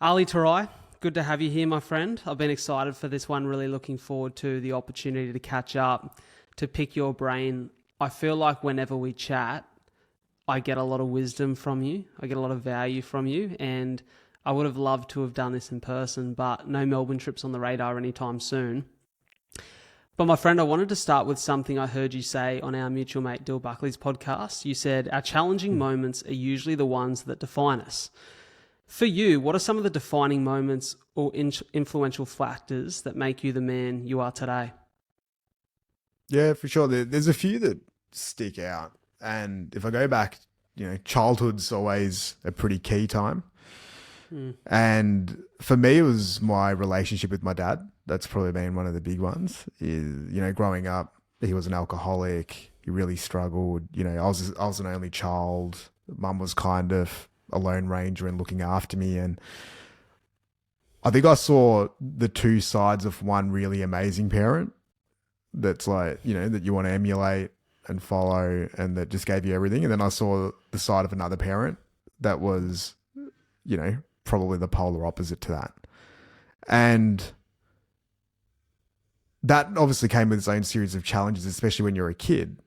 Ali Terai, good to have you here, my friend. I've been excited for this one, really looking forward to the opportunity to catch up, to pick your brain. I feel like whenever we chat, I get a lot of wisdom from you. I get a lot of value from you, and I would have loved to have done this in person, but no Melbourne trips on the radar anytime soon. But my friend, I wanted to start with something I heard you say on our mutual mate Dyl Buckley's podcast. You said, our challenging moments are usually the ones that define us. For you, what are some of the defining moments or influential factors that make you the man you are today? Yeah, for sure. There's a few that stick out. And if I go back, childhood's always a pretty key time. And for me, it was my relationship with my dad. That's probably been one of the big ones. Growing up, he was an alcoholic. He really struggled. I was an only child. Mum was kind of a lone ranger and looking after me. And I think I saw the two sides of one really amazing parent that's like, that you want to emulate and follow and that just gave you everything. And then I saw the side of another parent that was, probably the polar opposite to that. And that obviously came with its own series of challenges, especially when you're a kid.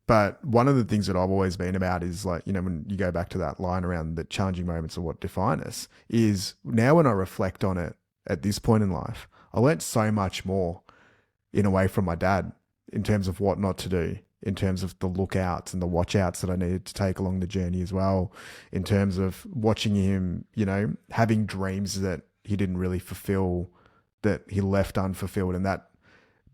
But one of the things that I've always been about is like, when you go back to that line around the challenging moments of what define us, is now when I reflect on it at this point in life, I learnt so much more in a way from my dad in terms of what not to do, in terms of the lookouts and the watch outs that I needed to take along the journey as well, in terms of watching him, having dreams that he didn't really fulfill, that he left unfulfilled, and that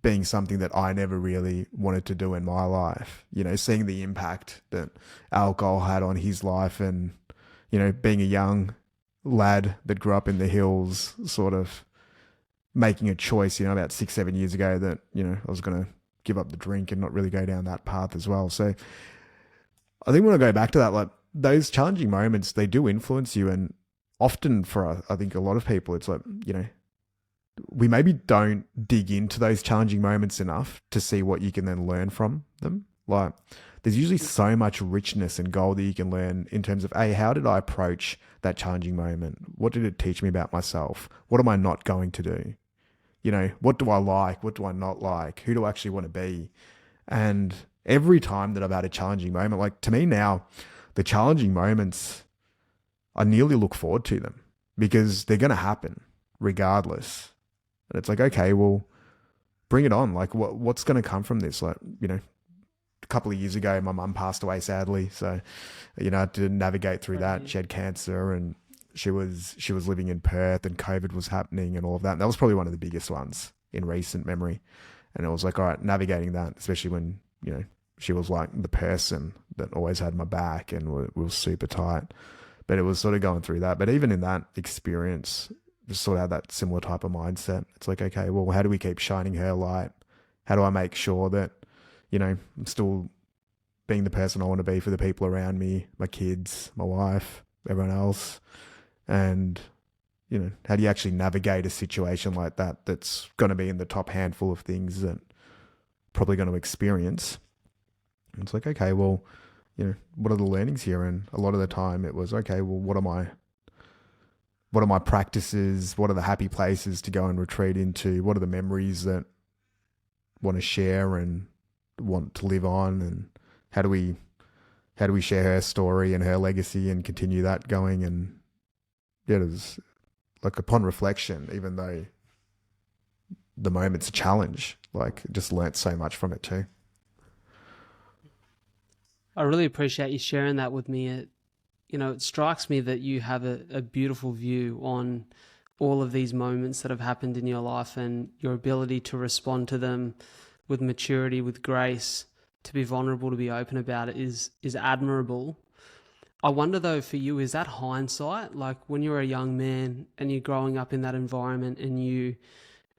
being something that I never really wanted to do in my life, seeing the impact that alcohol had on his life and, being a young lad that grew up in the hills, sort of making a choice, about 6-7 years ago that, I was going to give up the drink and not really go down that path as well. So I think when I go back to that, like those challenging moments, they do influence you. And often for, I think a lot of people, it's like, we maybe don't dig into those challenging moments enough to see what you can then learn from them. Like there's usually so much richness and gold that you can learn in terms of, hey, how did I approach that challenging moment? What did it teach me about myself? What am I not going to do? What do I like? What do I not like? Who do I actually want to be? And every time that I've had a challenging moment, like to me now, the challenging moments, I nearly look forward to them because they're going to happen regardless. And it's like, okay, well, bring it on. Like what's going to come from this? Like, a couple of years ago, my mum passed away sadly. So, I had to navigate through that. She had cancer and she was living in Perth and COVID was happening and all of that. And that was probably one of the biggest ones in recent memory. And it was like, all right, navigating that, especially when, she was like the person that always had my back and we were super tight. But it was sort of going through that. But even in that experience, just sort of had that similar type of mindset. It's like, okay, well, how do we keep shining her light? How do I make sure that, I'm still being the person I want to be for the people around me, my kids, my wife, everyone else? And, how do you actually navigate a situation like that that's going to be in the top handful of things that probably going to experience? And it's like, okay, well, what are the learnings here? And a lot of the time it was, okay, well, what are my practices? What are the happy places to go and retreat into? What are the memories that I want to share and want to live on? And how do we share her story and her legacy and continue that going? And yeah, it was like upon reflection, even though the moment's a challenge, like just learnt so much from it too. I really appreciate you sharing that with me. It strikes me that you have a beautiful view on all of these moments that have happened in your life and your ability to respond to them with maturity, with grace, to be vulnerable, to be open about it is admirable. I wonder though, for you, is that hindsight? Like when you're a young man and you're growing up in that environment and you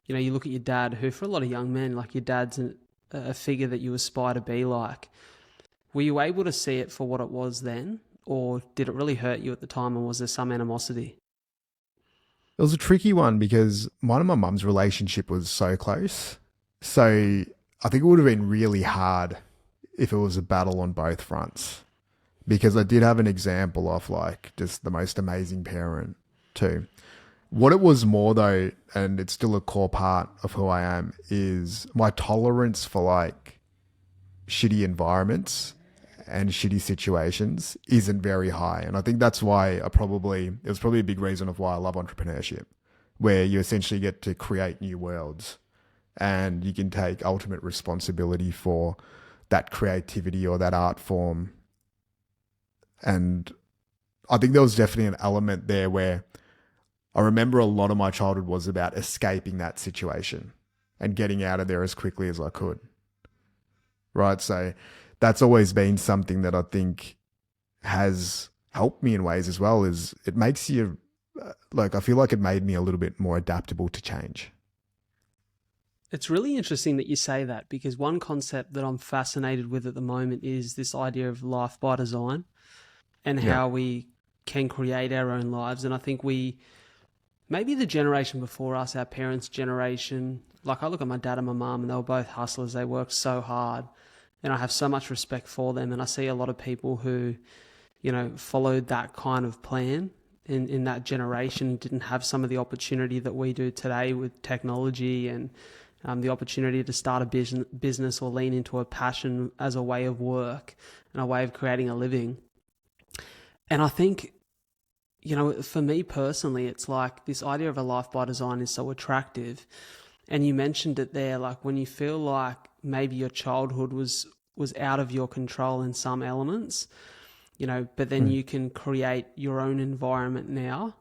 look at your dad, who for a lot of young men, like your dad's a figure that you aspire to be like. Were you able to see it for what it was then? Or did it really hurt you at the time and was there some animosity? It was a tricky one because mine and my mum's relationship was so close. So I think it would have been really hard if it was a battle on both fronts, because I did have an example of like just the most amazing parent too. What it was more though, and it's still a core part of who I am, is my tolerance for like shitty environments and shitty situations isn't very high. And I think that's why it was probably a big reason of why I love entrepreneurship, where you essentially get to create new worlds and you can take ultimate responsibility for that creativity or that art form. And I think there was definitely an element there where I remember a lot of my childhood was about escaping that situation and getting out of there as quickly as I could. Right. So that's always been something that I think has helped me in ways as well, is it makes you like, I feel like it made me a little bit more adaptable to change. It's really interesting that you say that, because one concept that I'm fascinated with at the moment is this idea of life by design and how we can create our own lives. And I think maybe the generation before us, our parents' generation, like I look at my dad and my mum and they were both hustlers. They worked so hard and I have so much respect for them. And I see a lot of people who, followed that kind of plan in that generation, didn't have some of the opportunity that we do today with technology and the opportunity to start a business or lean into a passion as a way of work and a way of creating a living. And I think, for me personally, it's like this idea of a life by design is so attractive. And you mentioned it there, like when you feel like maybe your childhood was out of your control in some elements, but then you can create your own environment now.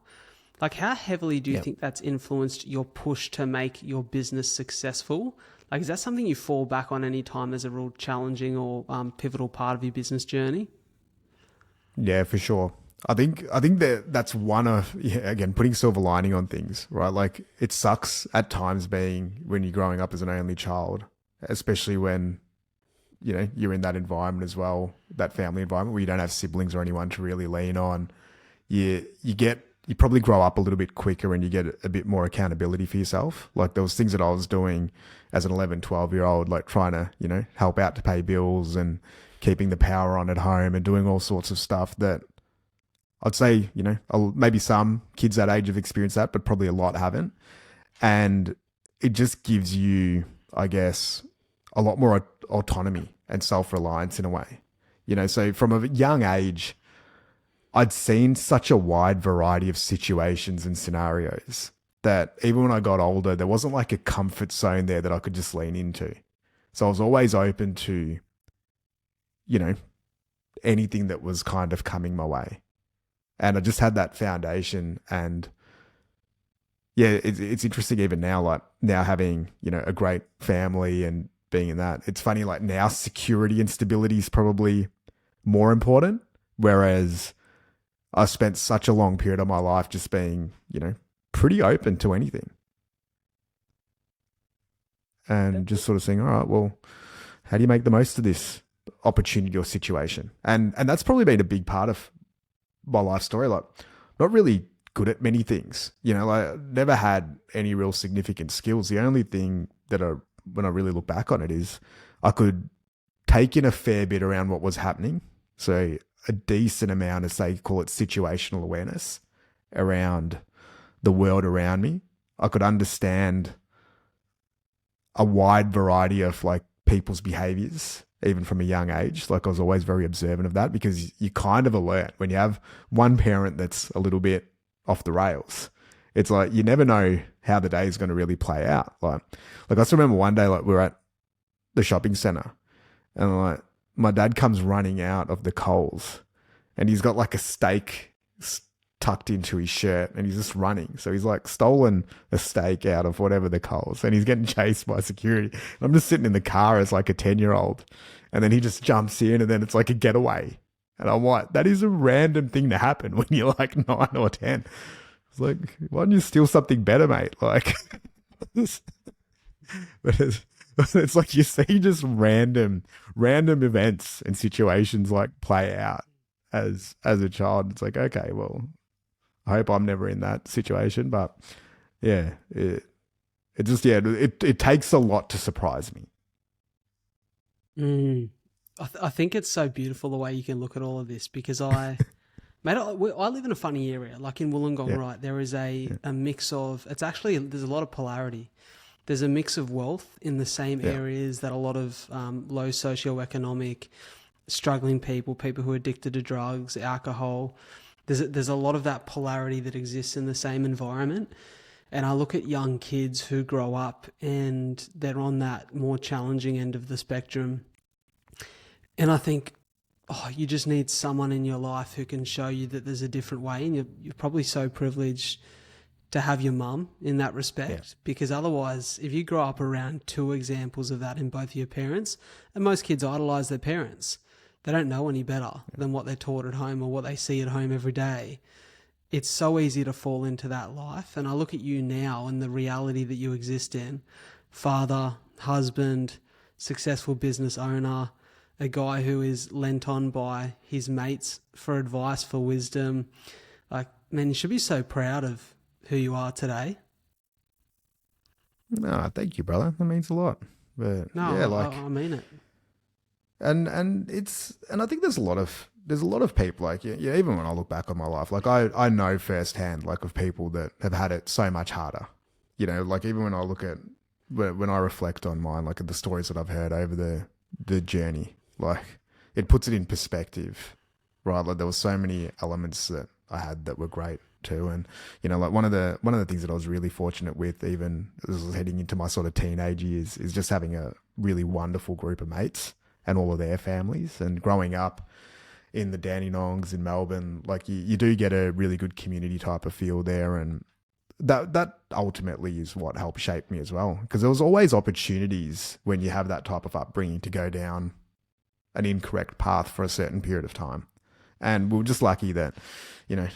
Like how heavily do you think that's influenced your push to make your business successful? Like, is that something you fall back on any time there's a real challenging or pivotal part of your business journey? Yeah, for sure. I think that's one of, again, putting silver lining on things, right? Like it sucks at times when you're growing up as an only child, especially when, you're in that environment as well, that family environment where you don't have siblings or anyone to really lean on. You probably grow up a little bit quicker and you get a bit more accountability for yourself. Like there was things that I was doing as an 11, 12-year-old, like trying to, help out to pay bills and keeping the power on at home and doing all sorts of stuff that I'd say, maybe some kids that age have experienced that, but probably a lot haven't. And it just gives you, I guess, a lot more autonomy and self-reliance in a way. So from a young age, I'd seen such a wide variety of situations and scenarios that even when I got older, there wasn't like a comfort zone there that I could just lean into. So I was always open to, anything that was kind of coming my way. And I just had that foundation. And yeah, it's interesting even now, like now having, a great family and being in that. It's funny, like now security and stability is probably more important. Whereas I spent such a long period of my life just being, pretty open to anything. And just sort of saying, all right, well, how do you make the most of this opportunity or situation? And that's probably been a big part of my life story. Like, not really good at many things, like never had any real significant skills. The only thing that when I really look back on it is I could take in a fair bit around what was happening. So a decent amount of, say, call it situational awareness around the world around me. I could understand a wide variety of like people's behaviors, even from a young age. Like I was always very observant of that because you kind of alert when you have one parent that's a little bit off the rails. It's like, you never know how the day is going to really play out. Like I just remember one day, like we were at the shopping center and like my dad comes running out of the Coles and he's got like a steak tucked into his shirt and he's just running. So he's like stolen a steak out of whatever the Coles and he's getting chased by security. And I'm just sitting in the car as like a 10-year-old and then he just jumps in and then it's like a getaway. And I'm like, that is a random thing to happen when you're like 9 or 10. It's like, why don't you steal something better, mate? Like, but it's like you see just random events and situations like play out as a child. It's like, okay, well, I hope I'm never in that situation. But yeah, it takes a lot to surprise me. I think it's so beautiful the way you can look at all of this because I Mate, I live in a funny area, like in Wollongong, Yeah. right? There is a mix of, it's actually, there's a lot of polarity. There's a mix of wealth in the same Yeah. areas that a lot of low socioeconomic, struggling people who are addicted to drugs, alcohol. There's a lot of that polarity that exists in the same environment. And I look at young kids who grow up and they're on that more challenging end of the spectrum. And I think, oh, you just need someone in your life who can show you that there's a different way. And you're probably so privileged to have your mum in that respect, because otherwise, if you grow up around two examples of that in both of your parents, and most kids idolize their parents, they don't know any better than what they're taught at home or what they see at home every day. It's so easy to fall into that life. And I look at you now and the reality that you exist in: father, husband, successful business owner, a guy who is lent on by his mates for advice, for wisdom. Like, man, you should be so proud of who you are today. No, thank you, brother. That means a lot. But No, yeah, like, I mean it. and I think there's a lot of people, like, yeah, even when I look back on my life, like I know firsthand, like, of people that have had it so much harder. You know, like, even when I look at, when I reflect on mine, like, at the stories that I've heard over the journey, like, it puts it in perspective, right? Like, there were so many elements that I had that were great too. And, you know, like, one of the things that I was really fortunate with, even as I was heading into my sort of teenage years, is just having a really wonderful group of mates and all of their families. And growing up in the Dandenongs in Melbourne, like, you do get a really good community type of feel there. And that ultimately is what helped shape me as well. Because there was always opportunities when you have that type of upbringing to go down an incorrect path for a certain period of time. And we were just lucky that, you know,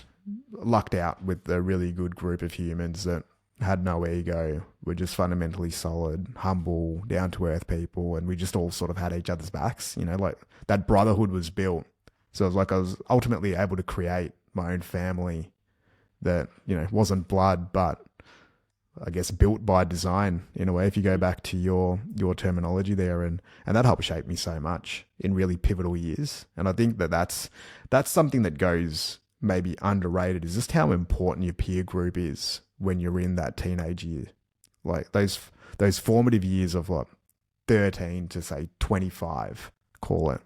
lucked out with a really good group of humans that had no ego, were just fundamentally solid, humble, down-to-earth people, and we just all sort of had each other's backs. You know, like, that brotherhood was built. So it was like I was ultimately able to create my own family that, you know, wasn't blood, but I guess built by design in a way, if you go back to your terminology there. And that helped shape me so much in really pivotal years. And I think that's something that goes maybe underrated, is just how important your peer group is when you're in that teenage year. Like, those formative years of, like, 13 to say 25, call it.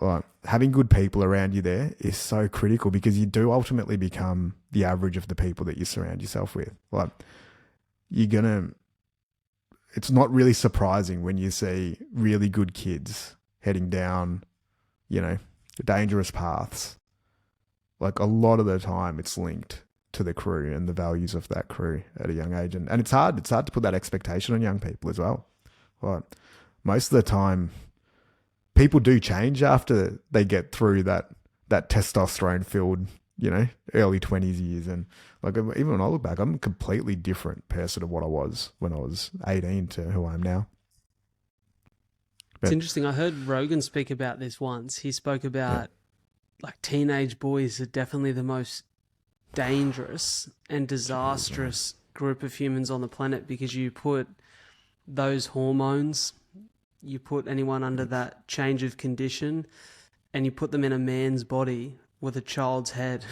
Like, having good people around you there is so critical, because you do ultimately become the average of the people that you surround yourself with. Like, it's not really surprising when you see really good kids heading down, you know, dangerous paths. Like, a lot of the time it's linked to the crew and the values of that crew at a young age. And it's hard to put that expectation on young people as well. Like, most of the time, people do change after they get through that testosterone filled, you know, early 20s years. And, like, even when I look back, I'm a completely different person to what I was when I was 18 to who I am now. It's interesting. I heard Rogan speak about this once. He spoke about, like, teenage boys are definitely the most dangerous and disastrous group of humans on the planet, because you put those hormones, you put anyone under that change of condition, and you put them in a man's body with a child's head.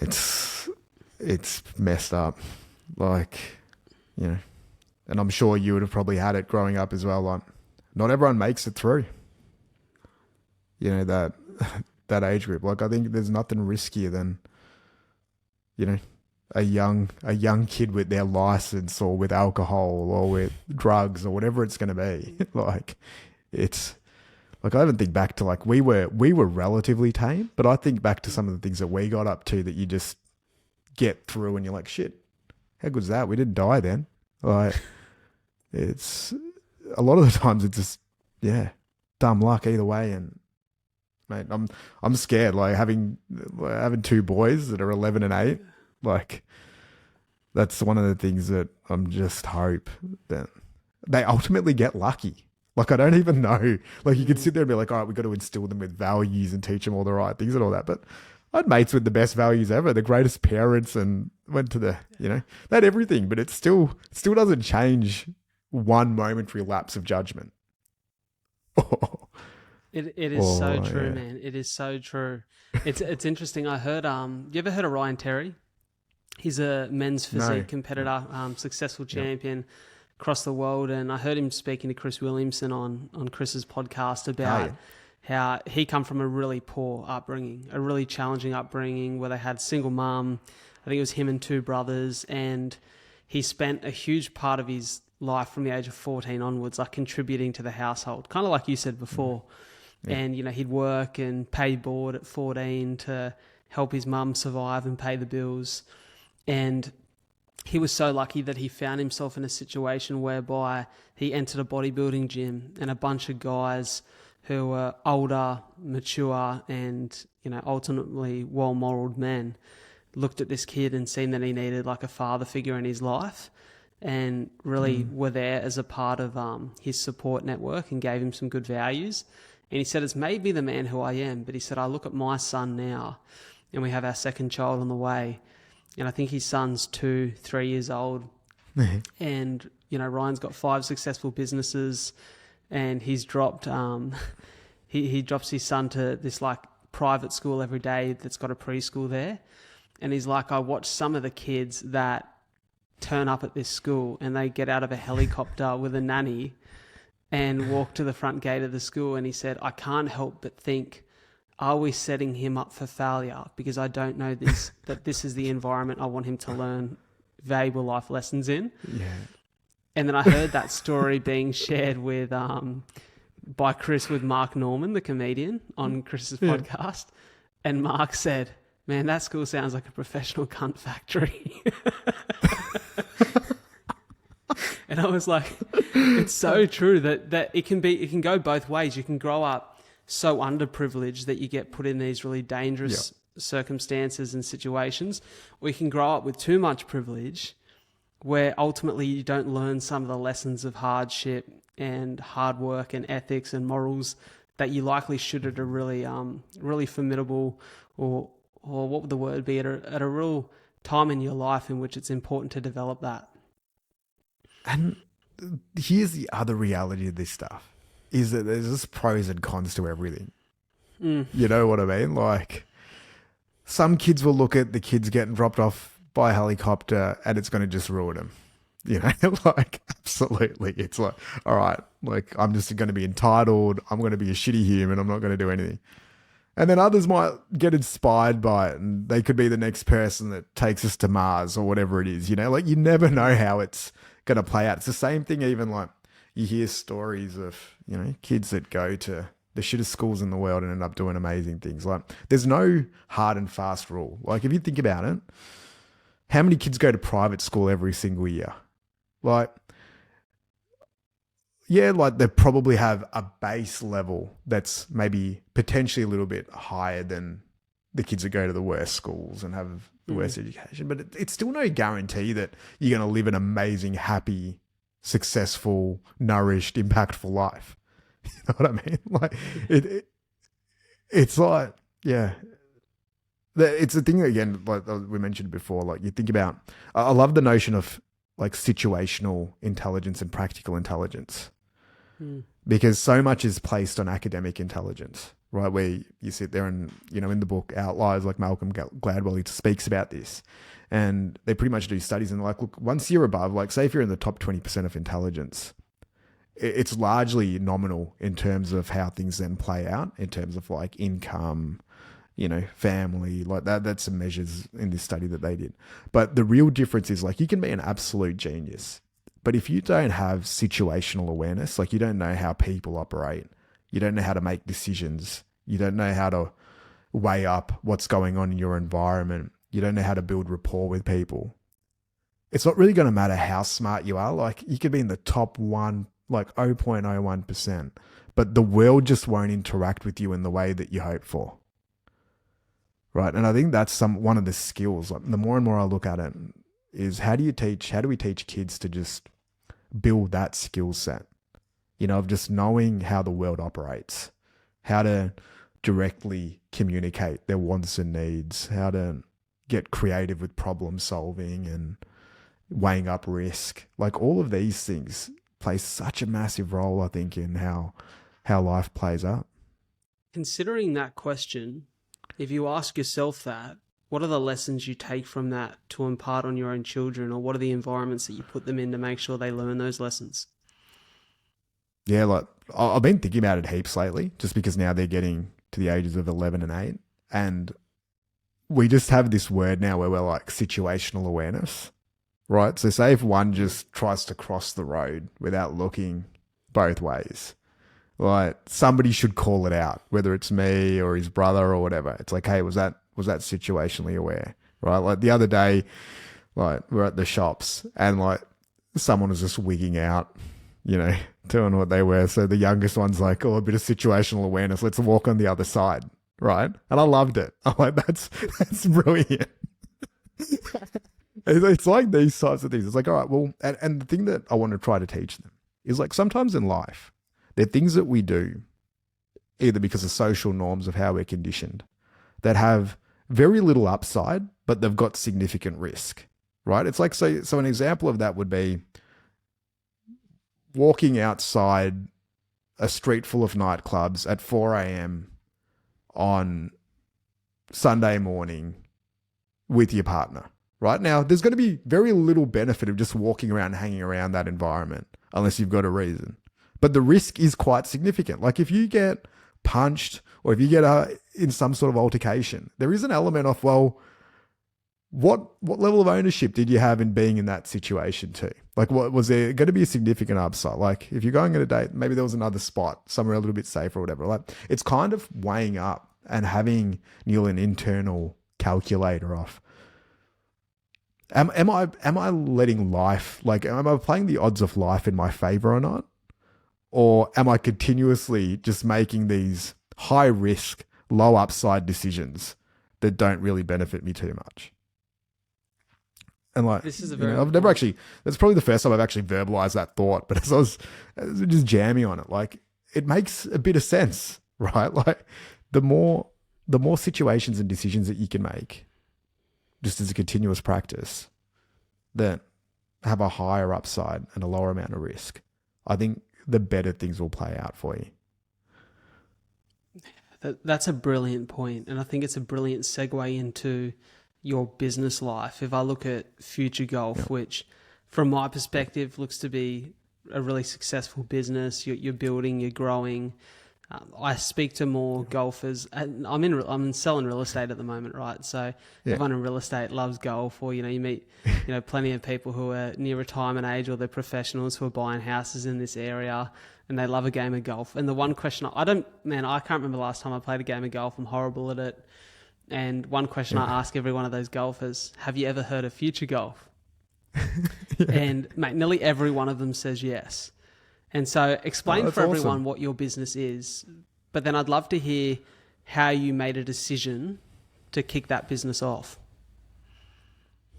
It's messed up. Like, you know, and I'm sure you would have probably had it growing up as well. Like, not everyone makes it through, you know, that age group. Like, I think there's nothing riskier than, you know, a young kid with their license, or with alcohol, or with drugs, or whatever it's going to be. Like, it's like, I even think back to, like, we were relatively tame, but I think back to some of the things that we got up to that you just get through and you're like, shit, how good's that? We didn't die then. Like, it's a lot of the times it's just, yeah, dumb luck either way. And mate, I'm scared, like, having two boys that are 11 and 8. Like, that's one of the things that I'm just hope that they ultimately get lucky. Like, I don't even know. Like, you could sit there and be like, all right, we've got to instill them with values and teach them all the right things and all that. But I had mates with the best values ever, the greatest parents, and went to the, you know, they had everything, but it still doesn't change one momentary lapse of judgment. It is so Or true, yeah. man. It is so true. It's interesting. I heard you ever heard of Ryan Terry? He's a men's No. physique competitor, successful Yeah. champion across the world, and I heard him speaking to Chris Williamson on Chris's podcast Oh about yeah. how he come from a really poor upbringing, a really challenging upbringing where they had single mum. I think it was him and two brothers, and he spent a huge part of his life from the age of 14 onwards, like contributing to the household, kind of like you said before. Yeah. And, he'd work and pay board at 14 to help his mum survive and pay the bills. And he was so lucky that he found himself in a situation whereby he entered a bodybuilding gym and a bunch of guys who were older, mature, and, ultimately well-moraled men looked at this kid and seen that he needed like a father figure in his life and really were there as a part of his support network and gave him some good values. And he said, it's made me the man who I am. But he said, I look at my son now and we have our second child on the way. And I think his son's 2-3 years old. And, Ryan's got 5 successful businesses and he's dropped, he drops his son to this like private school every day that's got a preschool there. And he's like, I watch some of the kids that turn up at this school and they get out of a helicopter with a nanny and walk to the front gate of the school. And he said, I can't help but think, are we setting him up for failure? Because I don't know that this is the environment I want him to learn valuable life lessons in. Yeah. And then I heard that story being shared with by Chris with Mark Norman, the comedian, on Chris's podcast. And Mark said, man, that school sounds like a professional cunt factory. And I was like, it's so true that it can go both ways. You can grow up so underprivileged that you get put in these really dangerous circumstances and situations, or you can grow up with too much privilege where ultimately you don't learn some of the lessons of hardship and hard work and ethics and morals that you likely should at a really really formidable or what would the word be, at a real time in your life in which it's important to develop that. And here's the other reality of this stuff, is that there's just pros and cons to everything. You know what I mean? Like, some kids will look at the kids getting dropped off by a helicopter and it's going to just ruin them. Like, absolutely. It's like, all right, like, I'm just going to be entitled. I'm going to be a shitty human. I'm not going to do anything. And then others might get inspired by it and they could be the next person that takes us to Mars or whatever it is, like, you never know how it's going to play out. It's the same thing, even like you hear stories of, kids that go to the shittest schools in the world and end up doing amazing things. Like, there's no hard and fast rule. Like, if you think about it, how many kids go to private school every single year? Like, yeah, like they probably have a base level that's maybe potentially a little bit higher than the kids that go to the worst schools and have the worst education. But it's still no guarantee that you're going to live an amazing, happy, successful, nourished, impactful life. You know what I mean? Like, it's like, yeah. It's the thing that, again, like we mentioned before, like you think about, I love the notion of like situational intelligence and practical intelligence, because so much is placed on academic intelligence, right? Where you sit there and, in the book Outliers, like Malcolm Gladwell, he speaks about this, and they pretty much do studies and like, look, once you're above, like say if you're in the top 20% of intelligence, it's largely nominal in terms of how things then play out in terms of like income, family, like that. That's some measures in this study that they did. But the real difference is like, you can be an absolute genius, but if you don't have situational awareness, like you don't know how people operate, you don't know how to make decisions, you don't know how to weigh up what's going on in your environment, you don't know how to build rapport with people, it's not really going to matter how smart you are. Like, you could be in the top one, like 0.01%, but the world just won't interact with you in the way that you hope for. Right. And I think that's one of the skills. Like, the more and more I look at it, is how do we teach kids to just build that skill set, of just knowing how the world operates, how to directly communicate their wants and needs, how to get creative with problem solving and weighing up risk. Like, all of these things play such a massive role, I think, in how life plays out. Considering that question, if you ask yourself that, what are the lessons you take from that to impart on your own children, or what are the environments that you put them in to make sure they learn those lessons? Yeah, like I've been thinking about it heaps lately, just because now they're getting to the ages of 11 and 8. And we just have this word now where we're like situational awareness, right? So say if one just tries to cross the road without looking both ways, like somebody should call it out, whether it's me or his brother or whatever. It's like, hey, was that situationally aware, right? Like the other day, like we're at the shops and like someone was just wigging out, doing what they were. So the youngest one's like, oh, a bit of situational awareness. Let's walk on the other side, right? And I loved it. I'm like, that's brilliant. It's like these types of things. It's like, all right, well, and the thing that I want to try to teach them is like sometimes in life, there are things that we do either because of social norms of how we're conditioned that have very little upside, but they've got significant risk, right? It's like, so an example of that would be walking outside a street full of nightclubs at 4 a.m. on Sunday morning with your partner, right? Now, there's going to be very little benefit of just walking around, hanging around that environment, unless you've got a reason. But the risk is quite significant. Like if you get punched or if you get in some sort of altercation, there is an element of, well, what level of ownership did you have in being in that situation too? Like, what was there going to be a significant upside? Like if you're going on a date, maybe there was another spot somewhere a little bit safer or whatever. Like it's kind of weighing up and having Neil an internal calculator of, am I letting life, like, am I playing the odds of life in my favor or not? Or am I continuously just making these high risk, low upside decisions that don't really benefit me too much? And like, this is a very I've never actually, that's probably the first time I've actually verbalized that thought, but as I was just jamming on it, like it makes a bit of sense, right? Like the more situations and decisions that you can make just as a continuous practice that have a higher upside and a lower amount of risk, I think the better things will play out for you. That's a brilliant point, and I think it's a brilliant segue into your business life. If I look at Future Golf, which from my perspective looks to be a really successful business, you're building, you're growing. I speak to more golfers, and I'm selling real estate at the moment, right? So everyone in real estate loves golf, or you meet plenty of people who are near retirement age, or they're professionals who are buying houses in this area, and they love a game of golf. And the one question I can't remember the last time I played a game of golf. I'm horrible at it. And one question I ask every one of those golfers: have you ever heard of Future Golf? And mate, nearly every one of them says yes. And so explain for everyone what your business is, but then I'd love to hear how you made a decision to kick that business off.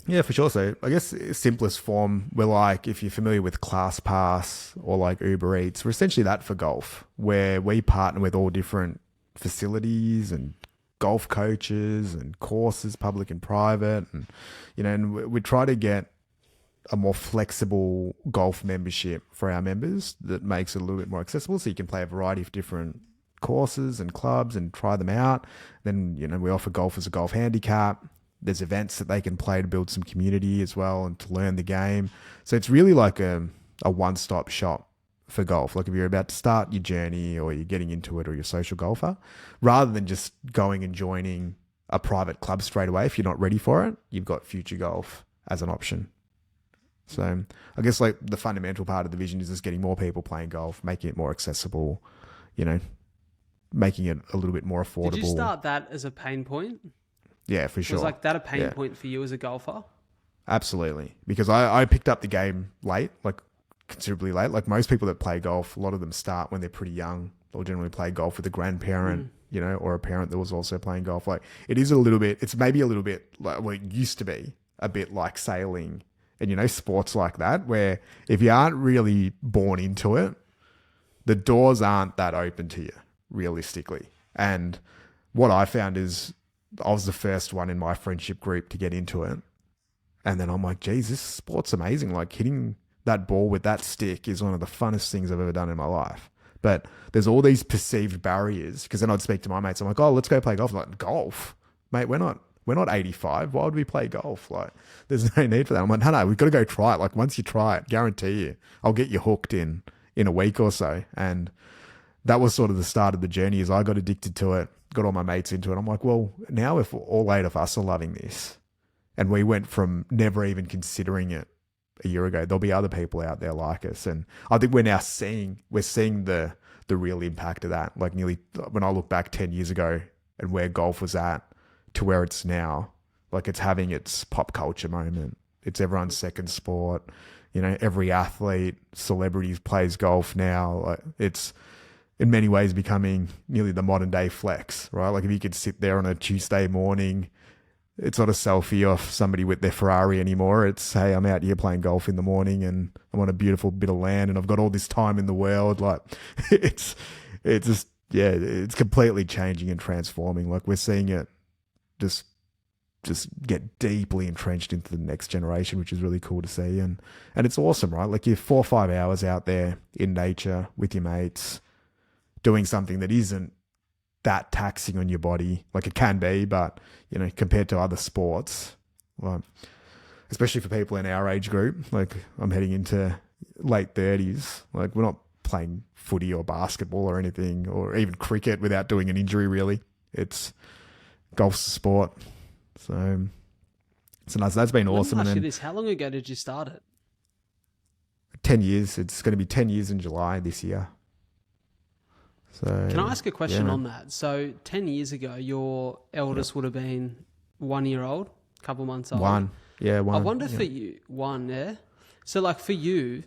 Yeah, for sure. So I guess simplest form, we're like, if you're familiar with ClassPass or like Uber Eats, we're essentially that for golf, where we partner with all different facilities and golf coaches and courses, public and private. And, and we try to get a more flexible golf membership for our members that makes it a little bit more accessible, so you can play a variety of different courses and clubs and try them out. Then, we offer golf as a golf handicap. There's events that they can play to build some community as well and to learn the game. So it's really like a one-stop shop for golf. Like if you're about to start your journey or you're getting into it or you're a social golfer, rather than just going and joining a private club straight away, if you're not ready for it, you've got Future Golf as an option. So I guess like the fundamental part of the vision is just getting more people playing golf, making it more accessible, making it a little bit more affordable. Did you start that as a pain point? Yeah, for sure. Was like that a pain point for you as a golfer? Absolutely. Because I picked up the game late, like considerably late. Like most people that play golf, a lot of them start when they're pretty young. They'll generally play golf with a grandparent, or a parent that was also playing golf. Like it's maybe a little bit like, well, it used to be a bit like sailing and, sports like that, where if you aren't really born into it, the doors aren't that open to you realistically. And what I found is I was the first one in my friendship group to get into it. And then I'm like, geez, this sport's amazing. Like hitting that ball with that stick is one of the funnest things I've ever done in my life. But there's all these perceived barriers, because then I'd speak to my mates. I'm like, oh, let's go play golf. I'm like, golf? Mate, we're not 85. Why would we play golf? Like, there's no need for that. I'm like, no, we've got to go try it. Like, once you try it, guarantee you, I'll get you hooked in a week or so. And that was sort of the start of the journey. As I got addicted to it, got all my mates into it. I'm like, well, now if all 8 of us are loving this, and we went from never even considering it a year ago, there'll be other people out there like us. And I think we're seeing the real impact of that. Like, nearly, when I look back 10 years ago and where golf was at to where it's now, like, it's having its pop culture moment. It's everyone's second sport. You know, every athlete, celebrities plays golf now. Like, it's in many ways becoming nearly the modern day flex, right? Like, if you could sit there on a Tuesday morning, it's not a selfie of somebody with their Ferrari anymore. It's, hey, I'm out here playing golf in the morning and I'm on a beautiful bit of land and I've got all this time in the world. Like, it's just, yeah, it's completely changing and transforming. Like, we're seeing it just get deeply entrenched into the next generation, which is really cool to see. And it's awesome, right? Like, you're 4 or 5 hours out there in nature with your mates doing something that isn't that taxing on your body. Like, it can be, but, you know, compared to other sports, well, especially for people in our age group, like, I'm heading into late 30s, like, we're not playing footy or basketball or anything, or even cricket without doing an injury, really. It's golf's a sport. So nice. That's been awesome. Let me ask you this. How long ago did you start it? 10 years. It's going to be 10 years in July this year. So, can I ask a question on that? So 10 years ago, your eldest would have been 1 year old, a couple months old. One. I wonder for you, yeah? So, like, for you,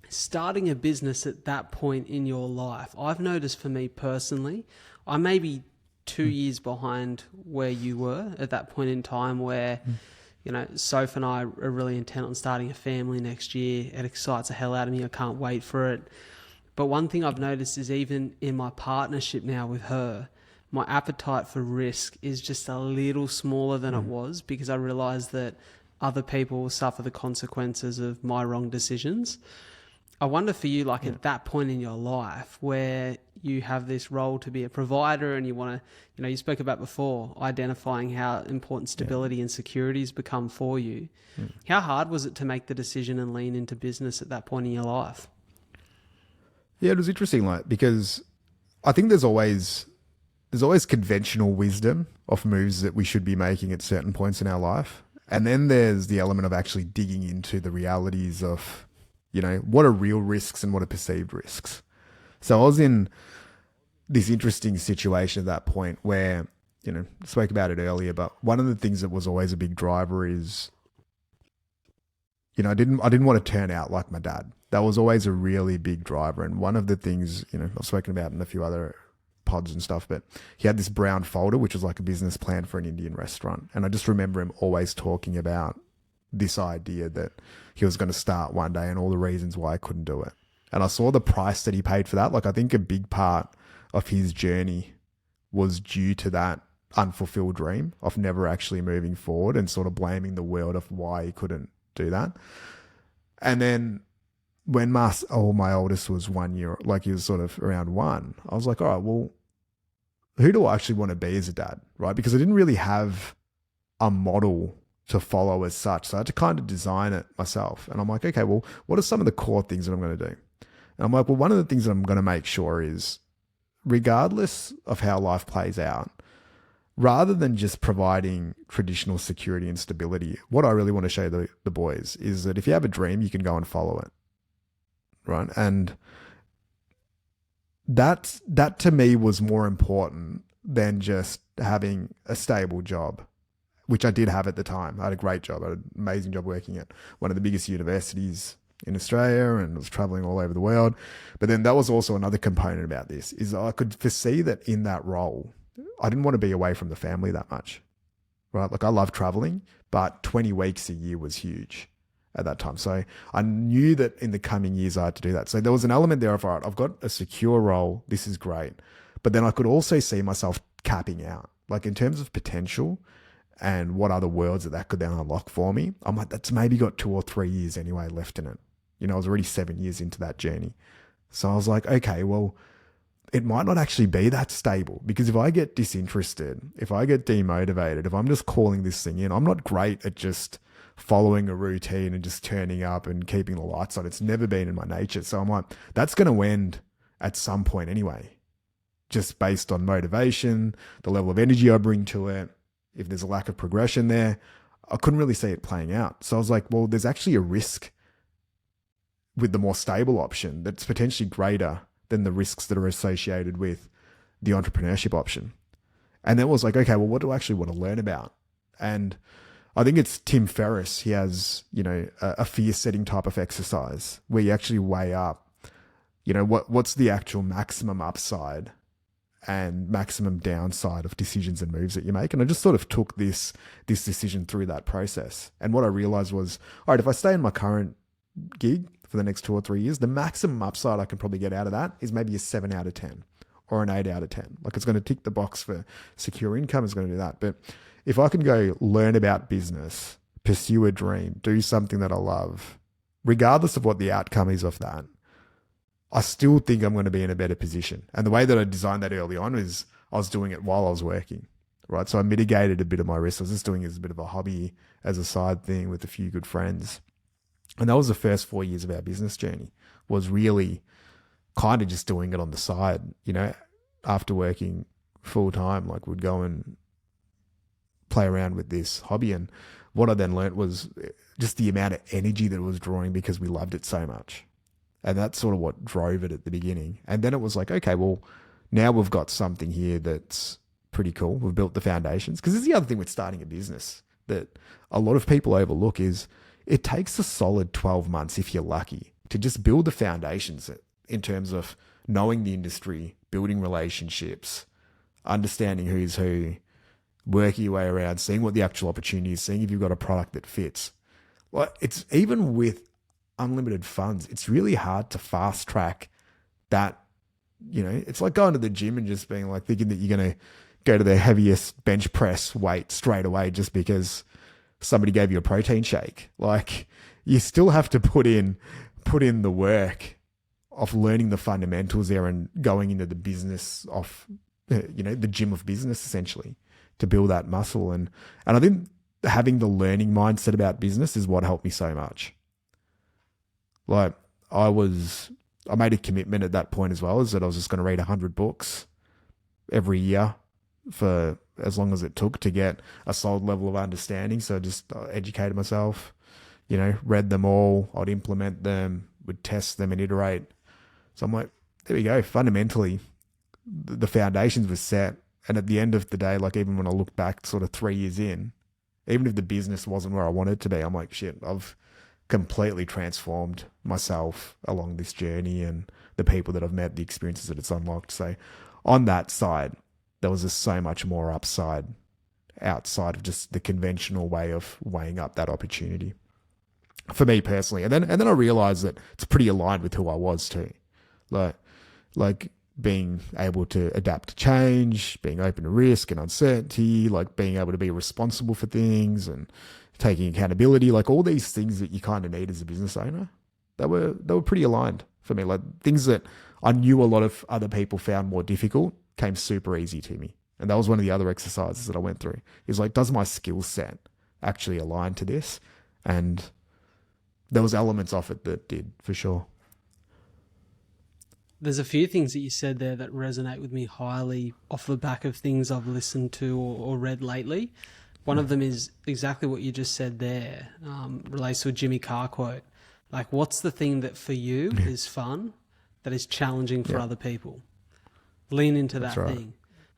starting a business at that point in your life, I've noticed for me personally, I may be 2 years behind where you were at that point in time, where, you know, Soph and I are really intent on starting a family next year. It excites the hell out of me. I can't wait for it. But one thing I've noticed is, even in my partnership now with her, my appetite for risk is just a little smaller than it was, because I realised that other people will suffer the consequences of my wrong decisions. I wonder for you, like, at that point in your life where you have this role to be a provider and you want to, you know, you spoke about before, identifying how important stability and security has become for you. How hard was it to make the decision and lean into business at that point in your life? Yeah, it was interesting, like, because I think there's always conventional wisdom of moves that we should be making at certain points in our life. And then there's the element of actually digging into the realities of, you know, what are real risks and what are perceived risks. So I was in this interesting situation at that point where, you know, I spoke about it earlier, but one of the things that was always a big driver is, you know, I didn't want to turn out like my dad. That was always a really big driver. And one of the things, you know, I've spoken about in a few other pods and stuff, but he had this brown folder, which was like a business plan for an Indian restaurant. And I just remember him always talking about this idea that he was going to start one day and all the reasons why I couldn't do it. And I saw the price that he paid for that. Like, I think a big part of his journey was due to that unfulfilled dream of never actually moving forward and sort of blaming the world of why he couldn't do that. And then when my oldest was 1 year, like, he was sort of around one, I was like, all right, well, who do I actually want to be as a dad, right? Because I didn't really have a model to follow as such. So I had to kind of design it myself. And I'm like, okay, well, what are some of the core things that I'm going to do? And I'm like, well, one of the things that I'm going to make sure is, regardless of how life plays out, rather than just providing traditional security and stability, what I really want to show the boys is that if you have a dream, you can go and follow it. Right. And that to me was more important than just having a stable job, which I did have at the time. I had a great job. I had an amazing job working at one of the biggest universities in Australia and was traveling all over the world. But then that was also another component about this, is I could foresee that in that role, I didn't want to be away from the family that much. Right. Like, I love traveling, but 20 weeks a year was huge at that time. So I knew that in the coming years I had to do that. So there was an element there of, all right, I've got a secure role. This is great. But then I could also see myself capping out, like, in terms of potential and what other worlds that could then unlock for me. I'm like, that's maybe got 2 or 3 years anyway left in it. You know, I was already 7 years into that journey. So I was like, okay, well, it might not actually be that stable, because if I get disinterested, if I get demotivated, if I'm just calling this thing in, I'm not great at just following a routine and just turning up and keeping the lights on. It's never been in my nature. So I'm like, that's going to end at some point anyway, just based on motivation, the level of energy I bring to it. If there's a lack of progression there, I couldn't really see it playing out. So I was like, well, there's actually a risk with the more stable option that's potentially greater than the risks that are associated with the entrepreneurship option. And then was like, okay, well, what do I actually want to learn about? And I think it's Tim Ferriss. He has, a fear setting type of exercise where you actually weigh up, what's the actual maximum upside and maximum downside of decisions and moves that you make. And I just sort of took this decision through that process. And what I realized was, all right, if I stay in my current gig for the next 2 or 3 years, the maximum upside I can probably get out of that is maybe a 7 out of 10 or an 8 out of 10. Like, it's going to tick the box for secure income, it's going to do that. But if I can go learn about business, pursue a dream, do something that I love, regardless of what the outcome is of that, I still think I'm going to be in a better position. And the way that I designed that early on is I was doing it while I was working, right? So I mitigated a bit of my risk. I was just doing it as a bit of a hobby, as a side thing with a few good friends. And that was the first 4 years of our business journey, was really kind of just doing it on the side, after working full time. Like, we'd go and play around with this hobby. And what I then learned was just the amount of energy that it was drawing, because we loved it so much. And that's sort of what drove it at the beginning. And then it was like, okay, well, now we've got something here that's pretty cool. We've built the foundations. Because this is the other thing with starting a business that a lot of people overlook is it takes a solid 12 months, if you're lucky, to just build the foundations in terms of knowing the industry, building relationships, understanding who's who, working your way around, seeing what the actual opportunity is, seeing if you've got a product that fits. Well, it's even with unlimited funds, it's really hard to fast track that. It's like going to the gym and just being like thinking that you're going to go to the heaviest bench press weight straight away just because somebody gave you a protein shake. Like, you still have to put in the work of learning the fundamentals there and going into the business of, the gym of business, essentially, to build that muscle. And I think having the learning mindset about business is what helped me so much. Like, I made a commitment at that point as well, is that I was just going to read 100 books every year for as long as it took to get a solid level of understanding. So I just educated myself, read them all, I'd implement them, would test them and iterate. So I'm like, there we go. Fundamentally, the foundations were set. And at the end of the day, like, even when I look back sort of 3 years in, even if the business wasn't where I wanted it to be, I'm like, shit, I've completely transformed myself along this journey and the people that I've met, the experiences that it's unlocked. So on that side, there was just so much more upside outside of just the conventional way of weighing up that opportunity for me personally. And then I realized that it's pretty aligned with who I was too. Like being able to adapt to change, being open to risk and uncertainty, like being able to be responsible for things and taking accountability, like all these things that you kind of need as a business owner, they were pretty aligned for me. Like, things that I knew a lot of other people found more difficult came super easy to me. And that was one of the other exercises that I went through, is like, does my skill set actually align to this? And there was elements of it that did, for sure. There's a few things that you said there that resonate with me highly off the back of things I've listened to or read lately. One of them is exactly what you just said there, relates to a Jimmy Carr quote. Like, what's the thing that for you is fun, that is challenging for other people? Lean into that thing.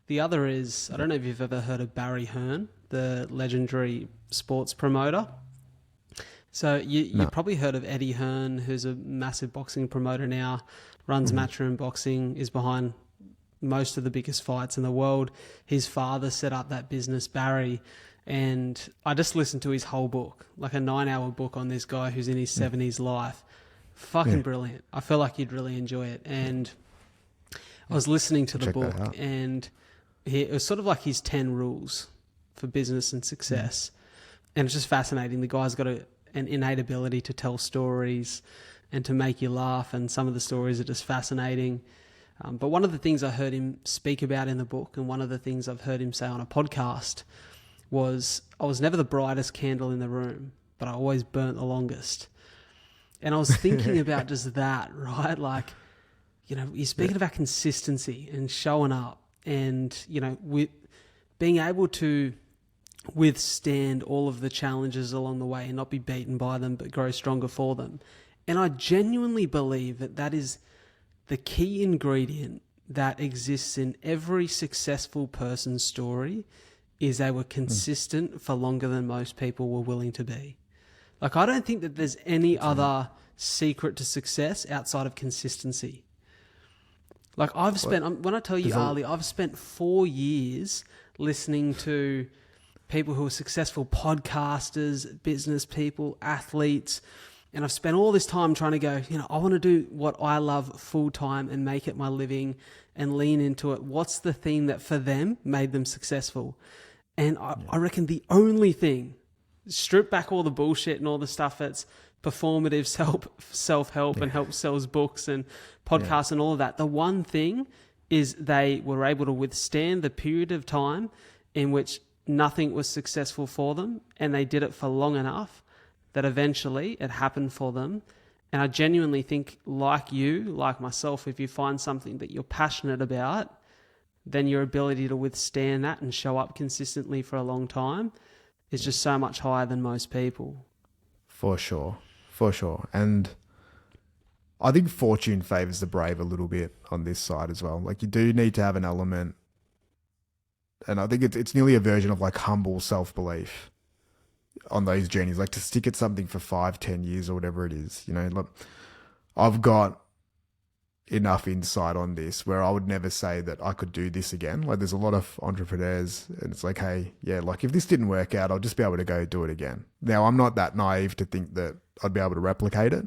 The other is, I don't know if you've ever heard of Barry Hearn, the legendary sports promoter. So you've probably heard of Eddie Hearn, who's a massive boxing promoter now, runs Matchroom Boxing, is behind most of the biggest fights in the world. His father set up that business, Barry, and I just listened to his whole book, like a 9-hour book on this guy who's in his 70s life. Fucking brilliant. I feel like you'd really enjoy it. And I was listening to the book, and it was sort of like his 10 rules for business and success. And it's just fascinating. The guy's got an innate ability to tell stories, and to make you laugh. And some of the stories are just fascinating. But one of the things I heard him speak about in the book, and one of the things I've heard him say on a podcast, was I was never the brightest candle in the room, but I always burnt the longest. And I was thinking about just that, right? Like, you're speaking about consistency and showing up and, with being able to withstand all of the challenges along the way and not be beaten by them, but grow stronger for them. And I genuinely believe that that is the key ingredient that exists in every successful person's story, is they were consistent for longer than most people were willing to be. Like, I don't think that there's any other secret to success outside of consistency. Like, when I tell you, Ali, I've spent 4 years listening to people who are successful podcasters, business people, athletes, and I've spent all this time trying to go, I want to do what I love full time and make it my living and lean into it. What's the thing that for them made them successful? And I reckon the only thing, strip back all the bullshit and all the stuff that's performative self-help and help sells books and podcasts and all of that. The one thing is they were able to withstand the period of time in which nothing was successful for them, and they did it for long enough that eventually it happened for them. And I genuinely think, like you, like myself, if you find something that you're passionate about, then your ability to withstand that and show up consistently for a long time is just so much higher than most people. For sure. And I think fortune favors the brave a little bit on this side as well. Like, you do need to have an element, and I think it's nearly a version of like humble self-belief on those journeys, like to stick at something for 5-10 years or whatever it is. Like, I've got enough insight on this where I would never say that I could do this again. Like, there's a lot of entrepreneurs and it's like, hey, yeah, like if this didn't work out, I'll just be able to go do it again. Now, I'm not that naive to think that I'd be able to replicate it,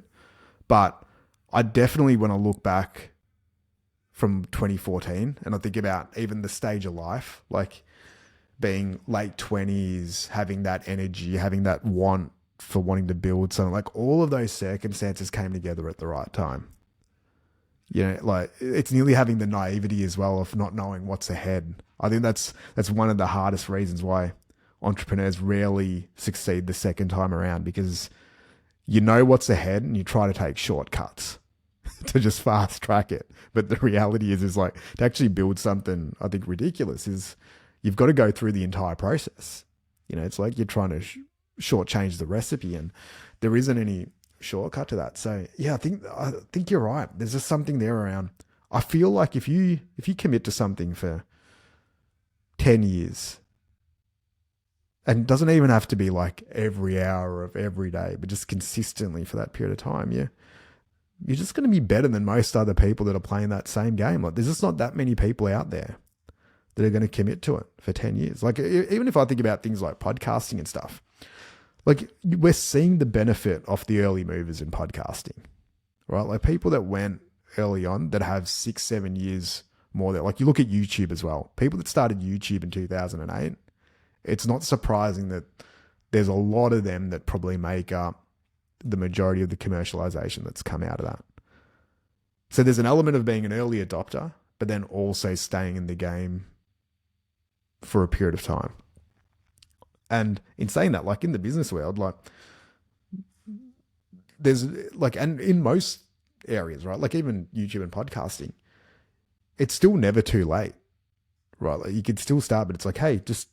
but I definitely, when I look back from 2014 and I think about even the stage of life, like being late 20s, having that energy, having that want for wanting to build something, like all of those circumstances came together at the right time. Like it's nearly having the naivety as well of not knowing what's ahead. I think that's one of the hardest reasons why entrepreneurs rarely succeed the second time around, because you know what's ahead and you try to take shortcuts to just fast track it. But the reality is like, to actually build something, I think ridiculous, is you've got to go through the entire process. It's like you're trying to shortchange the recipe, and there isn't any shortcut to that. So yeah, I think you're right. There's just something there around. I feel like if you commit to something for 10 years, and it doesn't even have to be like every hour of every day, but just consistently for that period of time, you're just going to be better than most other people that are playing that same game. Like, there's just not that many people out there that are going to commit to it for 10 years. Like, even if I think about things like podcasting and stuff, like we're seeing the benefit of the early movers in podcasting, right? Like people that went early on that have 6-7 years more there. Like, you look at YouTube as well. People that started YouTube in 2008, it's not surprising that there's a lot of them that probably make up the majority of the commercialization that's come out of that. So there's an element of being an early adopter, but then also staying in the game for a period of time. And in saying that, like in the business world, like there's like, and in most areas, right? Like even YouTube and podcasting, it's still never too late, right? Like you could still start, but it's like, hey, just